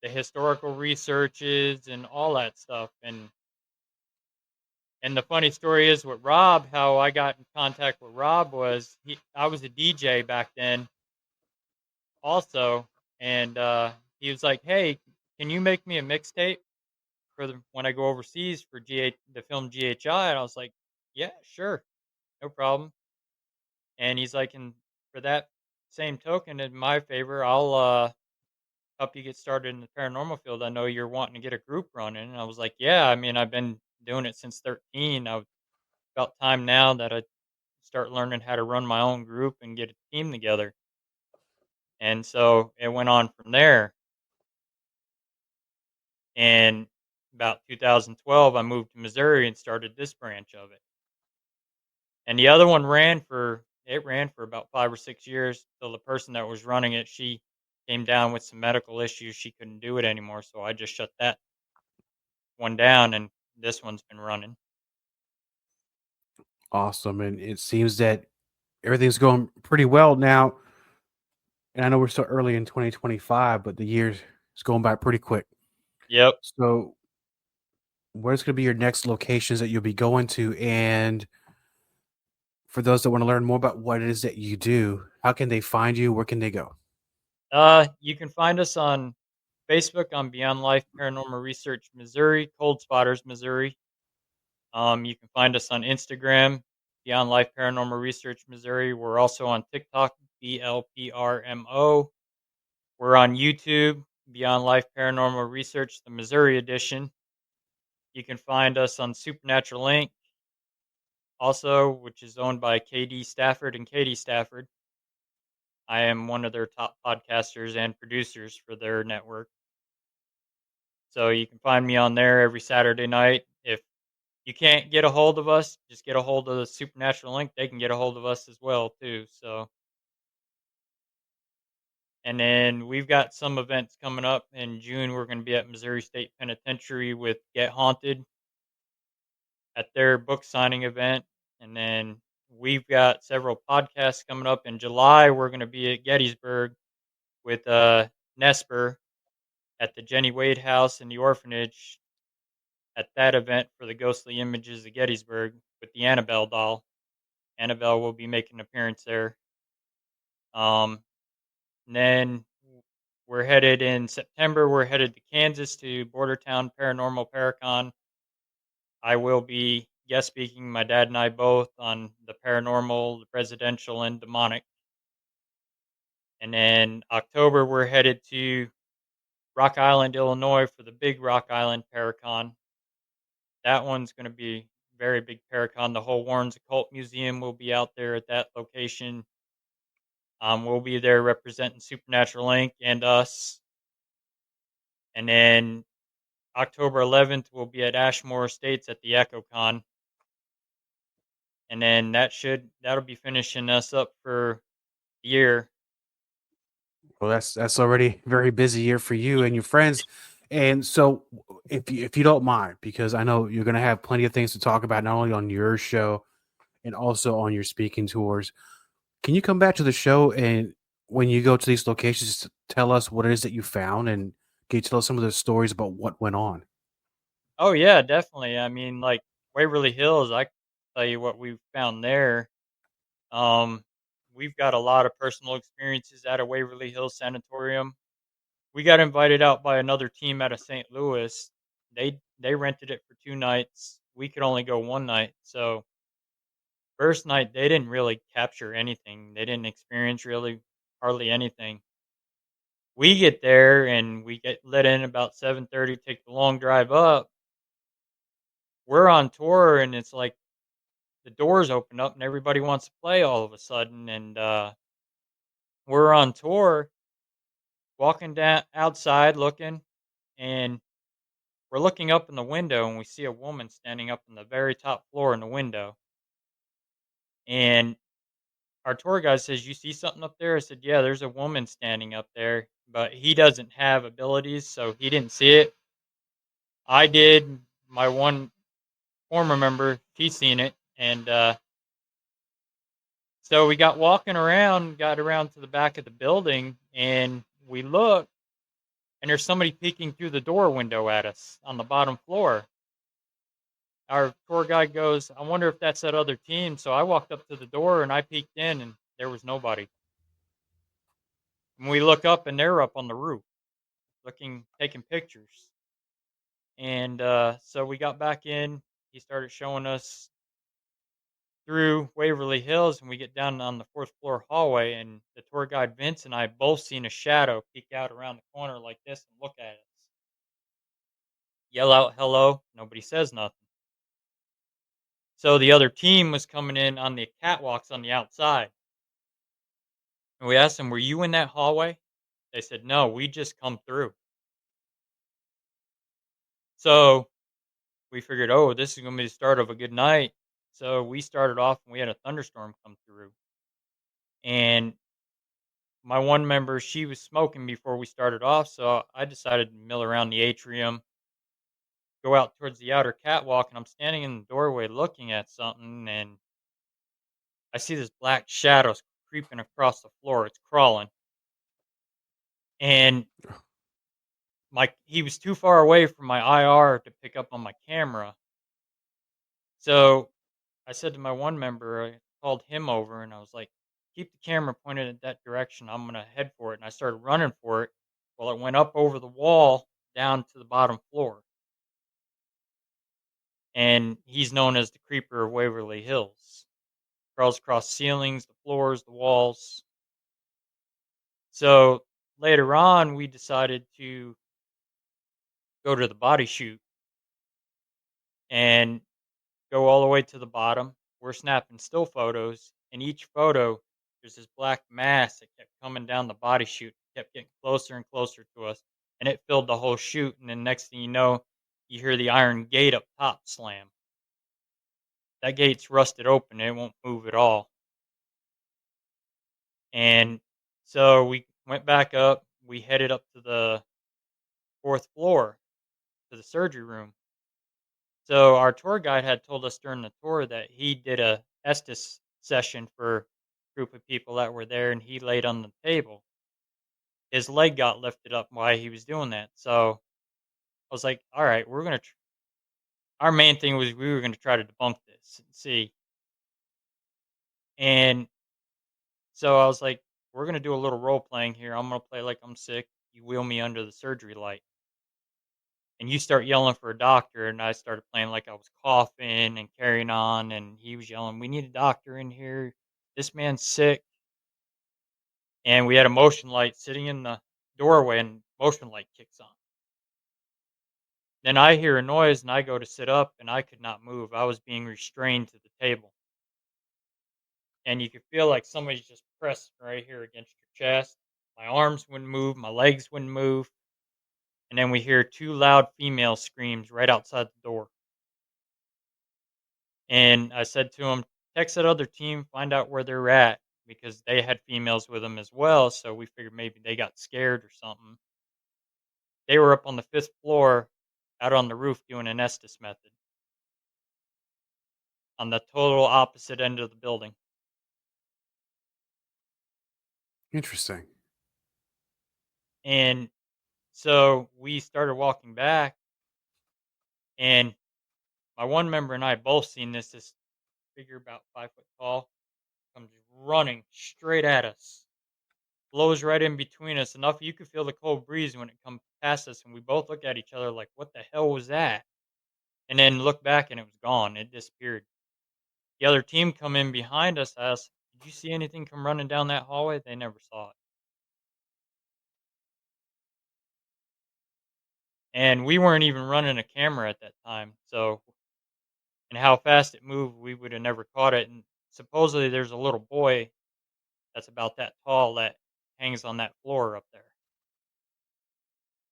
the historical researches and all that stuff. And the funny story is with Rob, how I got in contact with Rob was I was a DJ back then also, and he was like, "Hey, can you make me a mixtape for when I go overseas for the film GHI?" And I was like, "Yeah, sure, no problem." And he's like, "And for that same token, in my favor, I'll help you get started in the paranormal field. I know you're wanting to get a group running." And I was like, "Yeah, I mean, I've been doing it since 13. About time now that I start learning how to run my own group and get a team together." And so it went on from there. And about 2012, I moved to Missouri and started this branch of it. And the other one ran for about 5 or 6 years till the person that was running it, she came down with some medical issues. She couldn't do it anymore. So I just shut that one down, and this one's been running. Awesome. And it seems that everything's going pretty well now. And I know we're still early in 2025, but the year is going by pretty quick. Yep. So, where's going to be your next locations that you'll be going to? And for those that want to learn more about what it is that you do, how can they find you? Where can they go? You can find us on Facebook on Beyond Life Paranormal Research Missouri, Cold Spotters Missouri. You can find us on Instagram, Beyond Life Paranormal Research Missouri. We're also on TikTok, BLPRMO. We're on YouTube, Beyond Life Paranormal Research, the Missouri edition. You can find us on Supernatural Inc., also, which is owned by KD Stafford and Katie Stafford. I am one of their top podcasters and producers for their network. So you can find me on there every Saturday night. If you can't get a hold of us, just get a hold of the Supernatural Link. They can get a hold of us as well too. So, and then we've got some events coming up in June. We're going to be at Missouri State Penitentiary with Get Haunted at their book signing event, and then we've got several podcasts coming up in July. We're going to be at Gettysburg with Nesper at the Jenny Wade House in the orphanage at that event for the Ghostly Images of Gettysburg with the Annabelle doll. Annabelle will be making an appearance there. And then we're headed in September. We're headed to Kansas to Bordertown Paranormal Paracon. I will be guest speaking, my dad and I both, on the paranormal, the presidential, and demonic. And then October, we're headed to Rock Island, Illinois for the big Rock Island Paracon. That one's going to be very big Paracon. The whole Warren's Occult Museum will be out there at that location. We'll be there representing Supernatural Inc. and us. And then October 11th, we'll be at Ashmore Estates at the EchoCon. And then that'll be finishing us up for the year. Well, that's already a very busy year for you and your friends. And so, if you don't mind, because I know you're going to have plenty of things to talk about, not only on your show and also on your speaking tours, can you come back to the show and when you go to these locations, tell us what it is that you found, and can you tell us some of the stories about what went on? Oh yeah, definitely. I mean, like Waverly Hills, I can tell you what we've found there. Um, we've got a lot of personal experiences out of Waverly Hills Sanatorium. We got invited out by another team out of St. Louis. They rented it for 2 nights. We could only go one night. So first night they didn't really capture anything. They didn't experience really hardly anything. We get there and we get let in about 7:30, take the long drive up. We're on tour and it's like the doors open up and everybody wants to play all of a sudden, and we're on tour walking down outside looking, and we're looking up in the window and we see a woman standing up on the very top floor in the window. And our tour guide says, "You see something up there?" I said, "Yeah, there's a woman standing up there," but he doesn't have abilities, so he didn't see it. I did. My one former member, he seen it, and so we got walking around, got around to the back of the building, and we look, and there's somebody peeking through the door window at us on the bottom floor. Our tour guide goes, "I wonder if that's that other team." So I walked up to the door and I peeked in, and there was nobody. And we look up, and they're up on the roof, taking pictures. And so we got back in. He started showing us through Waverly Hills, and we get down on the fourth floor hallway, and the tour guide Vince and I both seen a shadow peek out around the corner like this and look at us. Yell out hello, nobody says nothing. So the other team was coming in on the catwalks on the outside. And we asked them, "Were you in that hallway?" They said, "No, we just come through." So we figured, oh, this is going to be the start of a good night. So we started off and we had a thunderstorm come through. And my one member, she was smoking before we started off. So I decided to mill around the atrium, go out towards the outer catwalk, and I'm standing in the doorway looking at something. And I see this black shadow creeping across the floor. It's crawling. And he was too far away from my IR to pick up on my camera. So I said to my one member, I called him over and I was like, keep the camera pointed in that direction. I'm going to head for it. And I started running for it. Well, it went up over the wall down to the bottom floor. And he's known as the Creeper of Waverly Hills. Crawls across ceilings, the floors, the walls. So later on, we decided to go to the body chute and go all the way to the bottom. We're snapping still photos. In each photo, there's this black mass that kept coming down the body chute, kept getting closer and closer to us, and it filled the whole chute. And then next thing you know, you hear the iron gate up top slam. That gate's rusted open; it won't move at all. And so we went back up. We headed up to the fourth floor to the surgery room. So our tour guide had told us during the tour that he did a Estes session for a group of people that were there, and he laid on the table. His leg got lifted up while he was doing that. So I was like, all right, we're going to, our main thing was we were going to try to debunk this and see. And so I was like, we're going to do a little role playing here. I'm going to play like I'm sick. You wheel me under the surgery light. And you start yelling for a doctor, and I started playing like I was coughing and carrying on, and he was yelling, we need a doctor in here. This man's sick. And we had a motion light sitting in the doorway, and motion light kicks on. Then I hear a noise, and I go to sit up, and I could not move. I was being restrained to the table. And you could feel like somebody's just pressing right here against your chest. My arms wouldn't move. My legs wouldn't move. And then we hear two loud female screams right outside the door. And I said to him, text that other team, find out where they're at, because they had females with them as well. So we figured maybe they got scared or something. They were up on the 5th floor out on the roof doing an Estes method on the total opposite end of the building. Interesting. And so we started walking back, and my one member and I both seen this figure about 5 foot tall comes running straight at us, blows right in between us enough you could feel the cold breeze when it comes past us, and we both look at each other like, what the hell was that? And then look back, and it was gone. It disappeared. The other team come in behind us, asked, did you see anything come running down that hallway? They never saw it. And we weren't even running a camera at that time, so, and how fast it moved, we would have never caught it. And supposedly there's a little boy that's about that tall that hangs on that floor up there.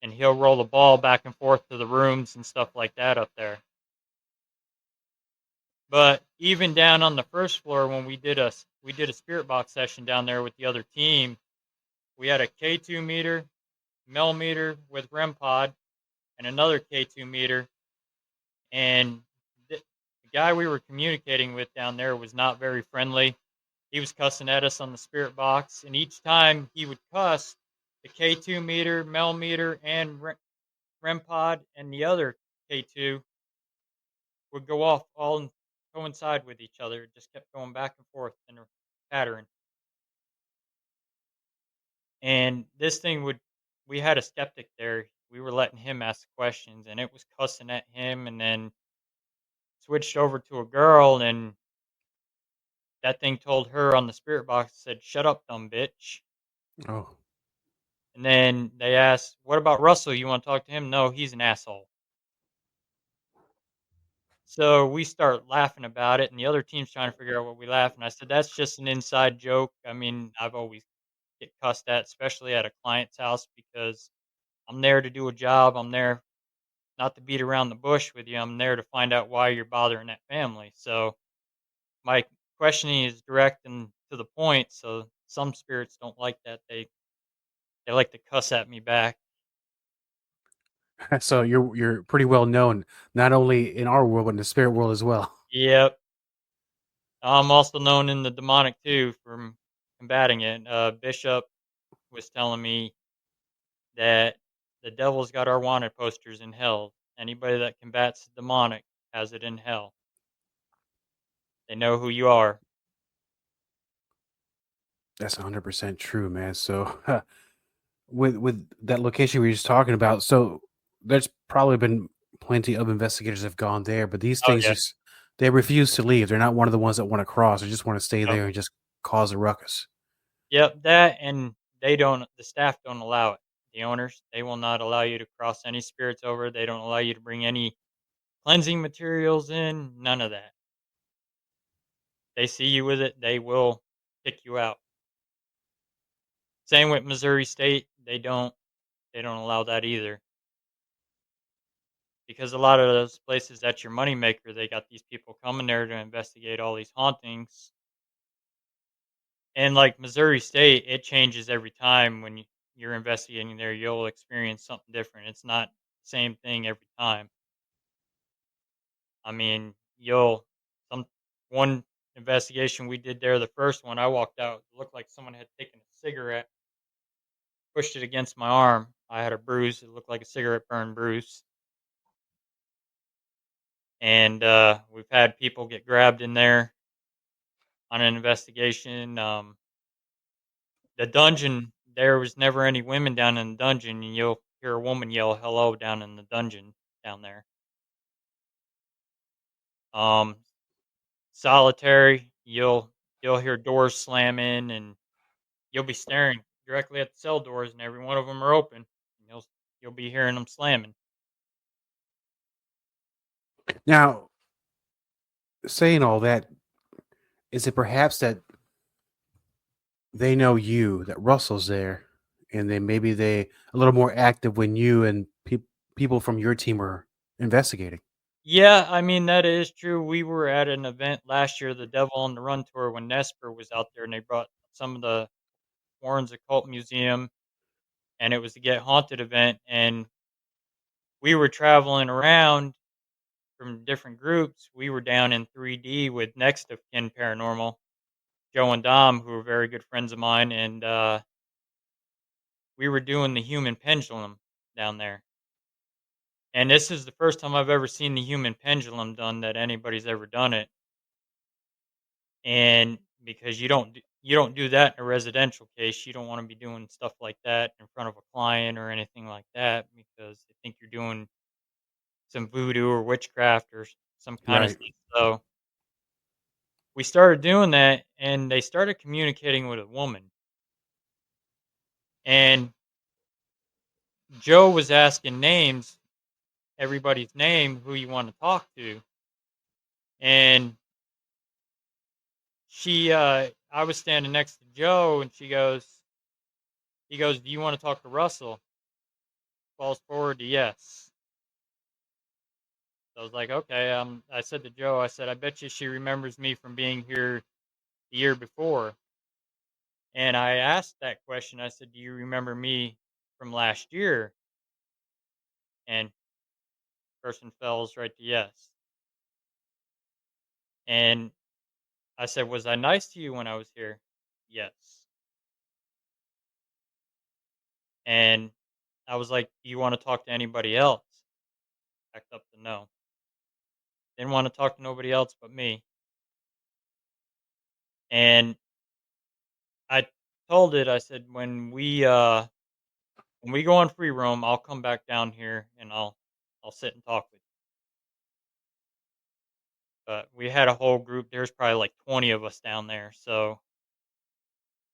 And he'll roll the ball back and forth to the rooms and stuff like that up there. But even down on the first floor, when we did a spirit box session down there with the other team, we had a K2 meter, millimeter with REM pod, and another K2 meter. And the guy we were communicating with down there was not very friendly. He was cussing at us on the spirit box, and each time he would cuss, the K2 meter, millimeter, and REM pod, and the other K2 would go off all coincide with each other. It just kept going back and forth in a pattern. And this thing we had a skeptic there. We were letting him ask questions, and it was cussing at him, and then switched over to a girl, and that thing told her on the spirit box, said, shut up, dumb bitch. Oh. And then they asked, what about Russell? You want to talk to him? No, he's an asshole. So we start laughing about it, and the other team's trying to figure out what we laugh. And I said, that's just an inside joke. I mean, I've always get cussed at, especially at a client's house, because I'm there to do a job. I'm there not to beat around the bush with you. I'm there to find out why you're bothering that family. So my questioning is direct and to the point. So some spirits don't like that. They like to cuss at me back. So you're pretty well known, not only in our world but in the spirit world as well. Yep. I'm also known in the demonic too for combating it. Bishop was telling me that the devil's got our wanted posters in hell. Anybody that combats the demonic has it in hell. They know who you are. That's 100% true, man. So, with that location we were just talking about, so there's probably been plenty of investigators have gone there, but these Oh things yeah, just they refuse to leave. They're not one of the ones that want to cross. They just want to stay no. there and just cause a ruckus. Yep, that and they don't. The staff don't allow it. The owners, they will not allow you to cross any spirits over. They don't allow you to bring any cleansing materials in. None of that. They see you with it, they will kick you out. Same with Missouri State. They don't allow that either. Because a lot of those places, that's your moneymaker. They got these people coming there to investigate all these hauntings. And like Missouri State, it changes every time when you're investigating there. You'll experience something different. It's not the same thing every time. I mean, some one investigation we did there, the first one I walked out, it looked like someone had taken a cigarette, pushed it against my arm. I had a bruise. It looked like a cigarette burn bruise. And we've had people get grabbed in there on an investigation. The dungeon, there was never any women down in the dungeon, and you'll hear a woman yell hello down in the dungeon down there. Um, Solitary, you'll hear doors slamming, and you'll be staring directly at the cell doors, and every one of them are open. And you'll be hearing them slamming. Now, saying all that, is it perhaps that they know you, that Russell's there, and then maybe they a little more active when you and people from your team are investigating? Yeah, I mean that is true. We were at an event last year, the Devil on the Run tour, when Nesper was out there, and they brought some of the Warren's Occult Museum, and it was the Get Haunted event, and we were traveling around from different groups. We were down in 3D with Next of Kin Paranormal, Joe and Dom, who are very good friends of mine, and we were doing the human pendulum down there. And this is the first time I've ever seen the human pendulum done that anybody's ever done it. And because you don't do that in a residential case, you don't want to be doing stuff like that in front of a client or anything like that because they think you're doing some voodoo or witchcraft or some kind of Right. stuff. So we started doing that, and they started communicating with a woman. And Joe was asking names, everybody's name, who you want to talk to, and I was standing next to Joe, and he goes, "Do you want to talk to Russell?" Falls forward to yes. So I was like, okay. I said to Joe, I said, I bet you she remembers me from being here the year before. And I asked that question. I said, do you remember me from last year? And person falls right to yes. And I said, was I nice to you when I was here? Yes. And I was like, do you want to talk to anybody else? Backed up to no. Didn't want to talk to nobody else but me. And I told it, I said, when we go on free roam, I'll come back down here and I'll sit and talk with you. But we had a whole group. There's probably like 20 of us down there. So,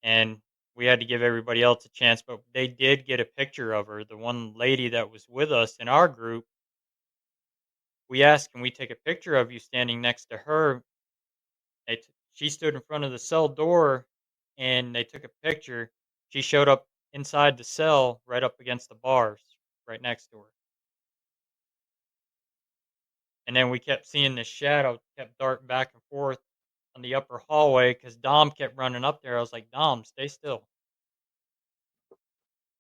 and we had to give everybody else a chance. But they did get a picture of her. The one lady that was with us in our group, we asked, "Can we take a picture of you standing next to her?" She stood in front of the cell door, and they took a picture. She showed up inside the cell, right up against the bars, right next to her. And then we kept seeing this shadow kept darting back and forth on the upper hallway because Dom kept running up there. I was like, Dom, stay still.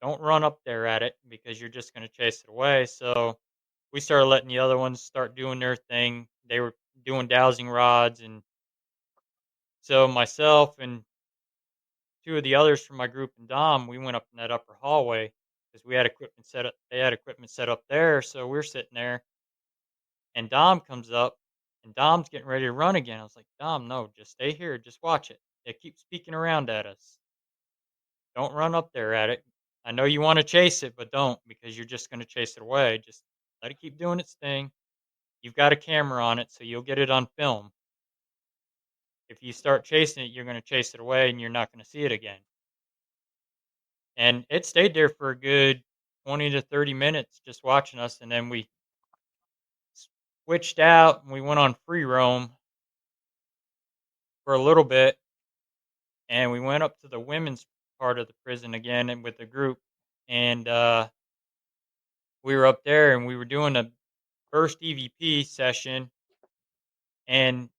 Don't run up there at it because you're just going to chase it away. So we started letting the other ones start doing their thing. They were doing dowsing rods. And so myself and two of the others from my group and Dom, we went up in that upper hallway because we had equipment set up. They had equipment set up there. So we're sitting there. And Dom comes up, and Dom's getting ready to run again. I was like, Dom, no, just stay here. Just watch it. They keep speaking around at us. Don't run up there at it. I know you want to chase it, but don't, because you're just going to chase it away. Just let it keep doing its thing. You've got a camera on it, so you'll get it on film. If you start chasing it, you're going to chase it away and you're not going to see it again. And it stayed there for a good 20 to 30 minutes just watching us. And then we switched out and we went on free roam for a little bit. And we went up to the women's part of the prison again and with the group. And we were up there and we were doing a first EVP session. And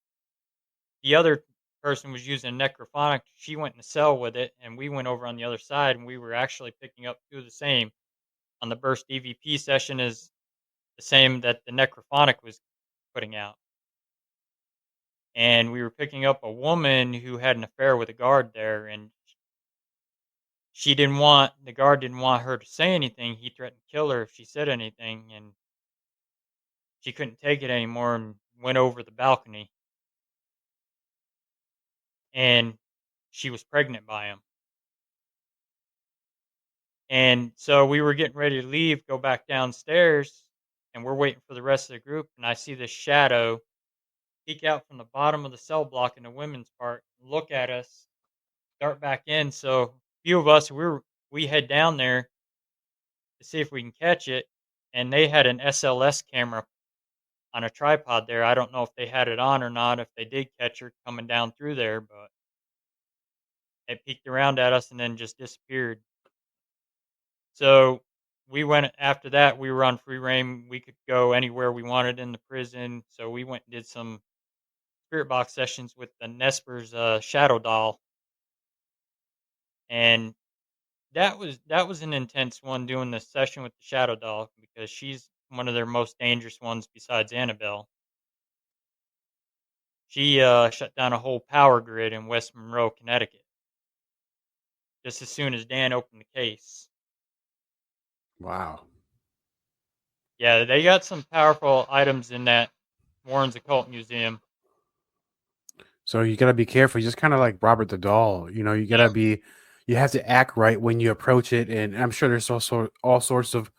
the other person was using necrophonic. She went in the cell with it, and we went over on the other side, and we were actually picking up two of the same. On the burst EVP session is the same that the necrophonic was putting out. And we were picking up a woman who had an affair with a guard there, and the guard didn't want her to say anything. He threatened to kill her if she said anything, and she couldn't take it anymore and went over the balcony. And she was pregnant by him. And so we were getting ready to leave, go back downstairs, and we're waiting for the rest of the group. And I see this shadow peek out from the bottom of the cell block in the women's part, look at us, dart back in. So a few of us, we head down there to see if we can catch it. And they had an SLS camera on a tripod there. I don't know if they had it on or not, if they did catch her coming down through there, but it peeked around at us and then just disappeared. So we went after that. We were on free reign. We could go anywhere we wanted in the prison. So we went and did some spirit box sessions with the Nesper's shadow doll, and that was an intense one, doing the session with the shadow doll, because she's one of their most dangerous ones besides Annabelle. She shut down a whole power grid in West Monroe, Connecticut, just as soon as Dan opened the case. Wow. Yeah, they got some powerful items in that Warren's Occult Museum. So you gotta be careful. Just kind of like Robert the Doll. You know, you have to act right when you approach it. And I'm sure there's also all sorts of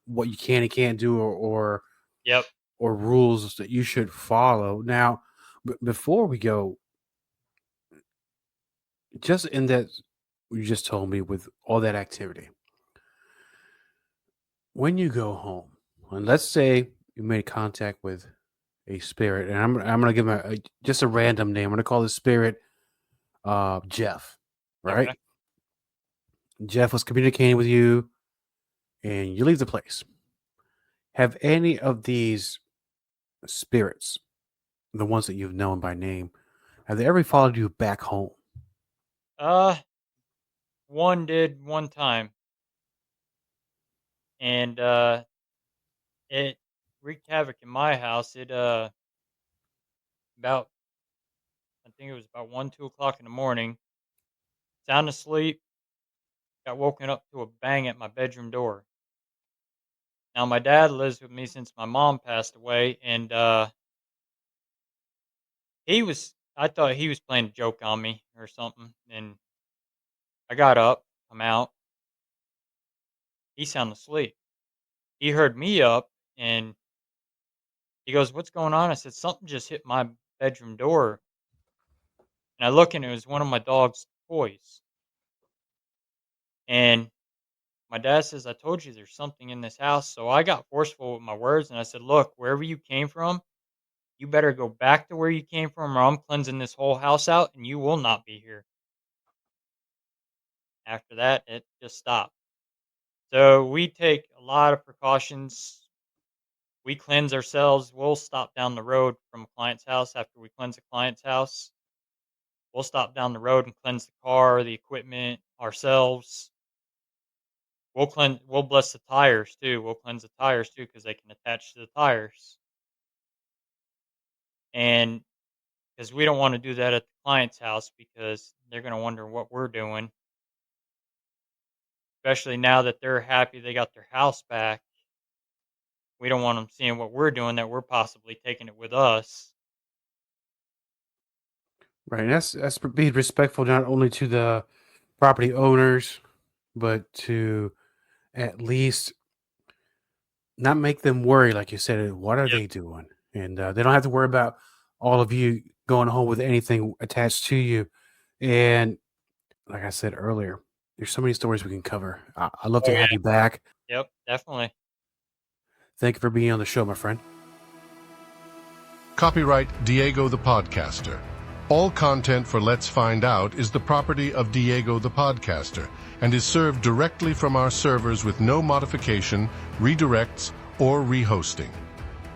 what you can and can't do, or Yep. or rules that you should follow. Now, before we go, just in that you just told me with all that activity, when you go home, and let's say you made contact with a spirit, and I'm gonna give him just a random name. I'm gonna call this spirit Jeff, right? Okay. Jeff was communicating with you, and you leave the place. Have any of these spirits, the ones that you've known by name, have they ever followed you back home? One did one time, and it wreaked havoc in my house. It about I think it was about 1, 2 o'clock in the morning. Sound asleep, got woken up to a bang at my bedroom door. Now my dad lives with me since my mom passed away, and I thought he was playing a joke on me or something, and I got up, come out. He sound asleep. He heard me up, and he goes, "What's going on?" I said, "Something just hit my bedroom door." And I look, and it was one of my dog's toys. And my dad says, "I told you there's something in this house." So I got forceful with my words, and I said, "Look, wherever you came from, you better go back to where you came from, or I'm cleansing this whole house out, and you will not be here." After that, it just stopped. So we take a lot of precautions. We cleanse ourselves. We'll stop down the road from a client's house after we cleanse a client's house. We'll stop down the road and cleanse the car, the equipment, ourselves. We'll bless the tires too. We'll cleanse the tires too, because they can attach to the tires. And because we don't want to do that at the client's house, because they're going to wonder what we're doing. Especially now that they're happy they got their house back. We don't want them seeing what we're doing, that we're possibly taking it with us. Right. And that's being respectful not only to property owners, but to at least not make them worry, like you said. What are they doing? And they don't have to worry about all of you going home with anything attached to you. And like I said earlier, there's so many stories we can cover. I'd love to have you back. Yep, definitely. Thank you for being on the show, my friend. Copyright Diego the Podcaster. All content for Let's Find Out is the property of Diego the Podcaster and is served directly from our servers with no modification, redirects, or rehosting.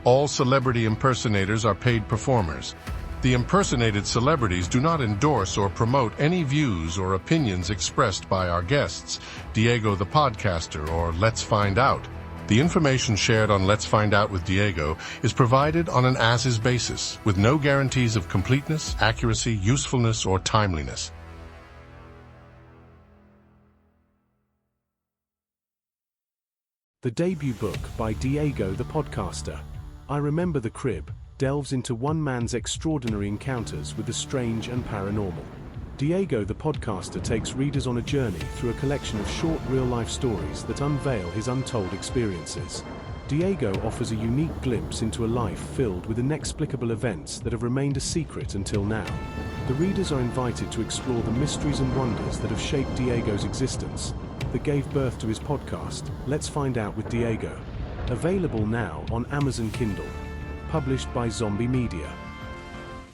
All celebrity impersonators are paid performers. The impersonated celebrities do not endorse or promote any views or opinions expressed by our guests, Diego the Podcaster, or Let's Find Out. The information shared on Let's Find Out with Diego is provided on an as-is basis, with no guarantees of completeness, accuracy, usefulness, or timeliness. The debut book by Diego the Podcaster, I Remember the Crib, delves into one man's extraordinary encounters with the strange and paranormal. Diego the Podcaster takes readers on a journey through a collection of short real-life stories that unveil his untold experiences. Diego offers a unique glimpse into a life filled with inexplicable events that have remained a secret until now. The readers are invited to explore the mysteries and wonders that have shaped Diego's existence, that gave birth to his podcast, Let's Find Out with Diego. Available now on Amazon Kindle. Published by Zombie Media.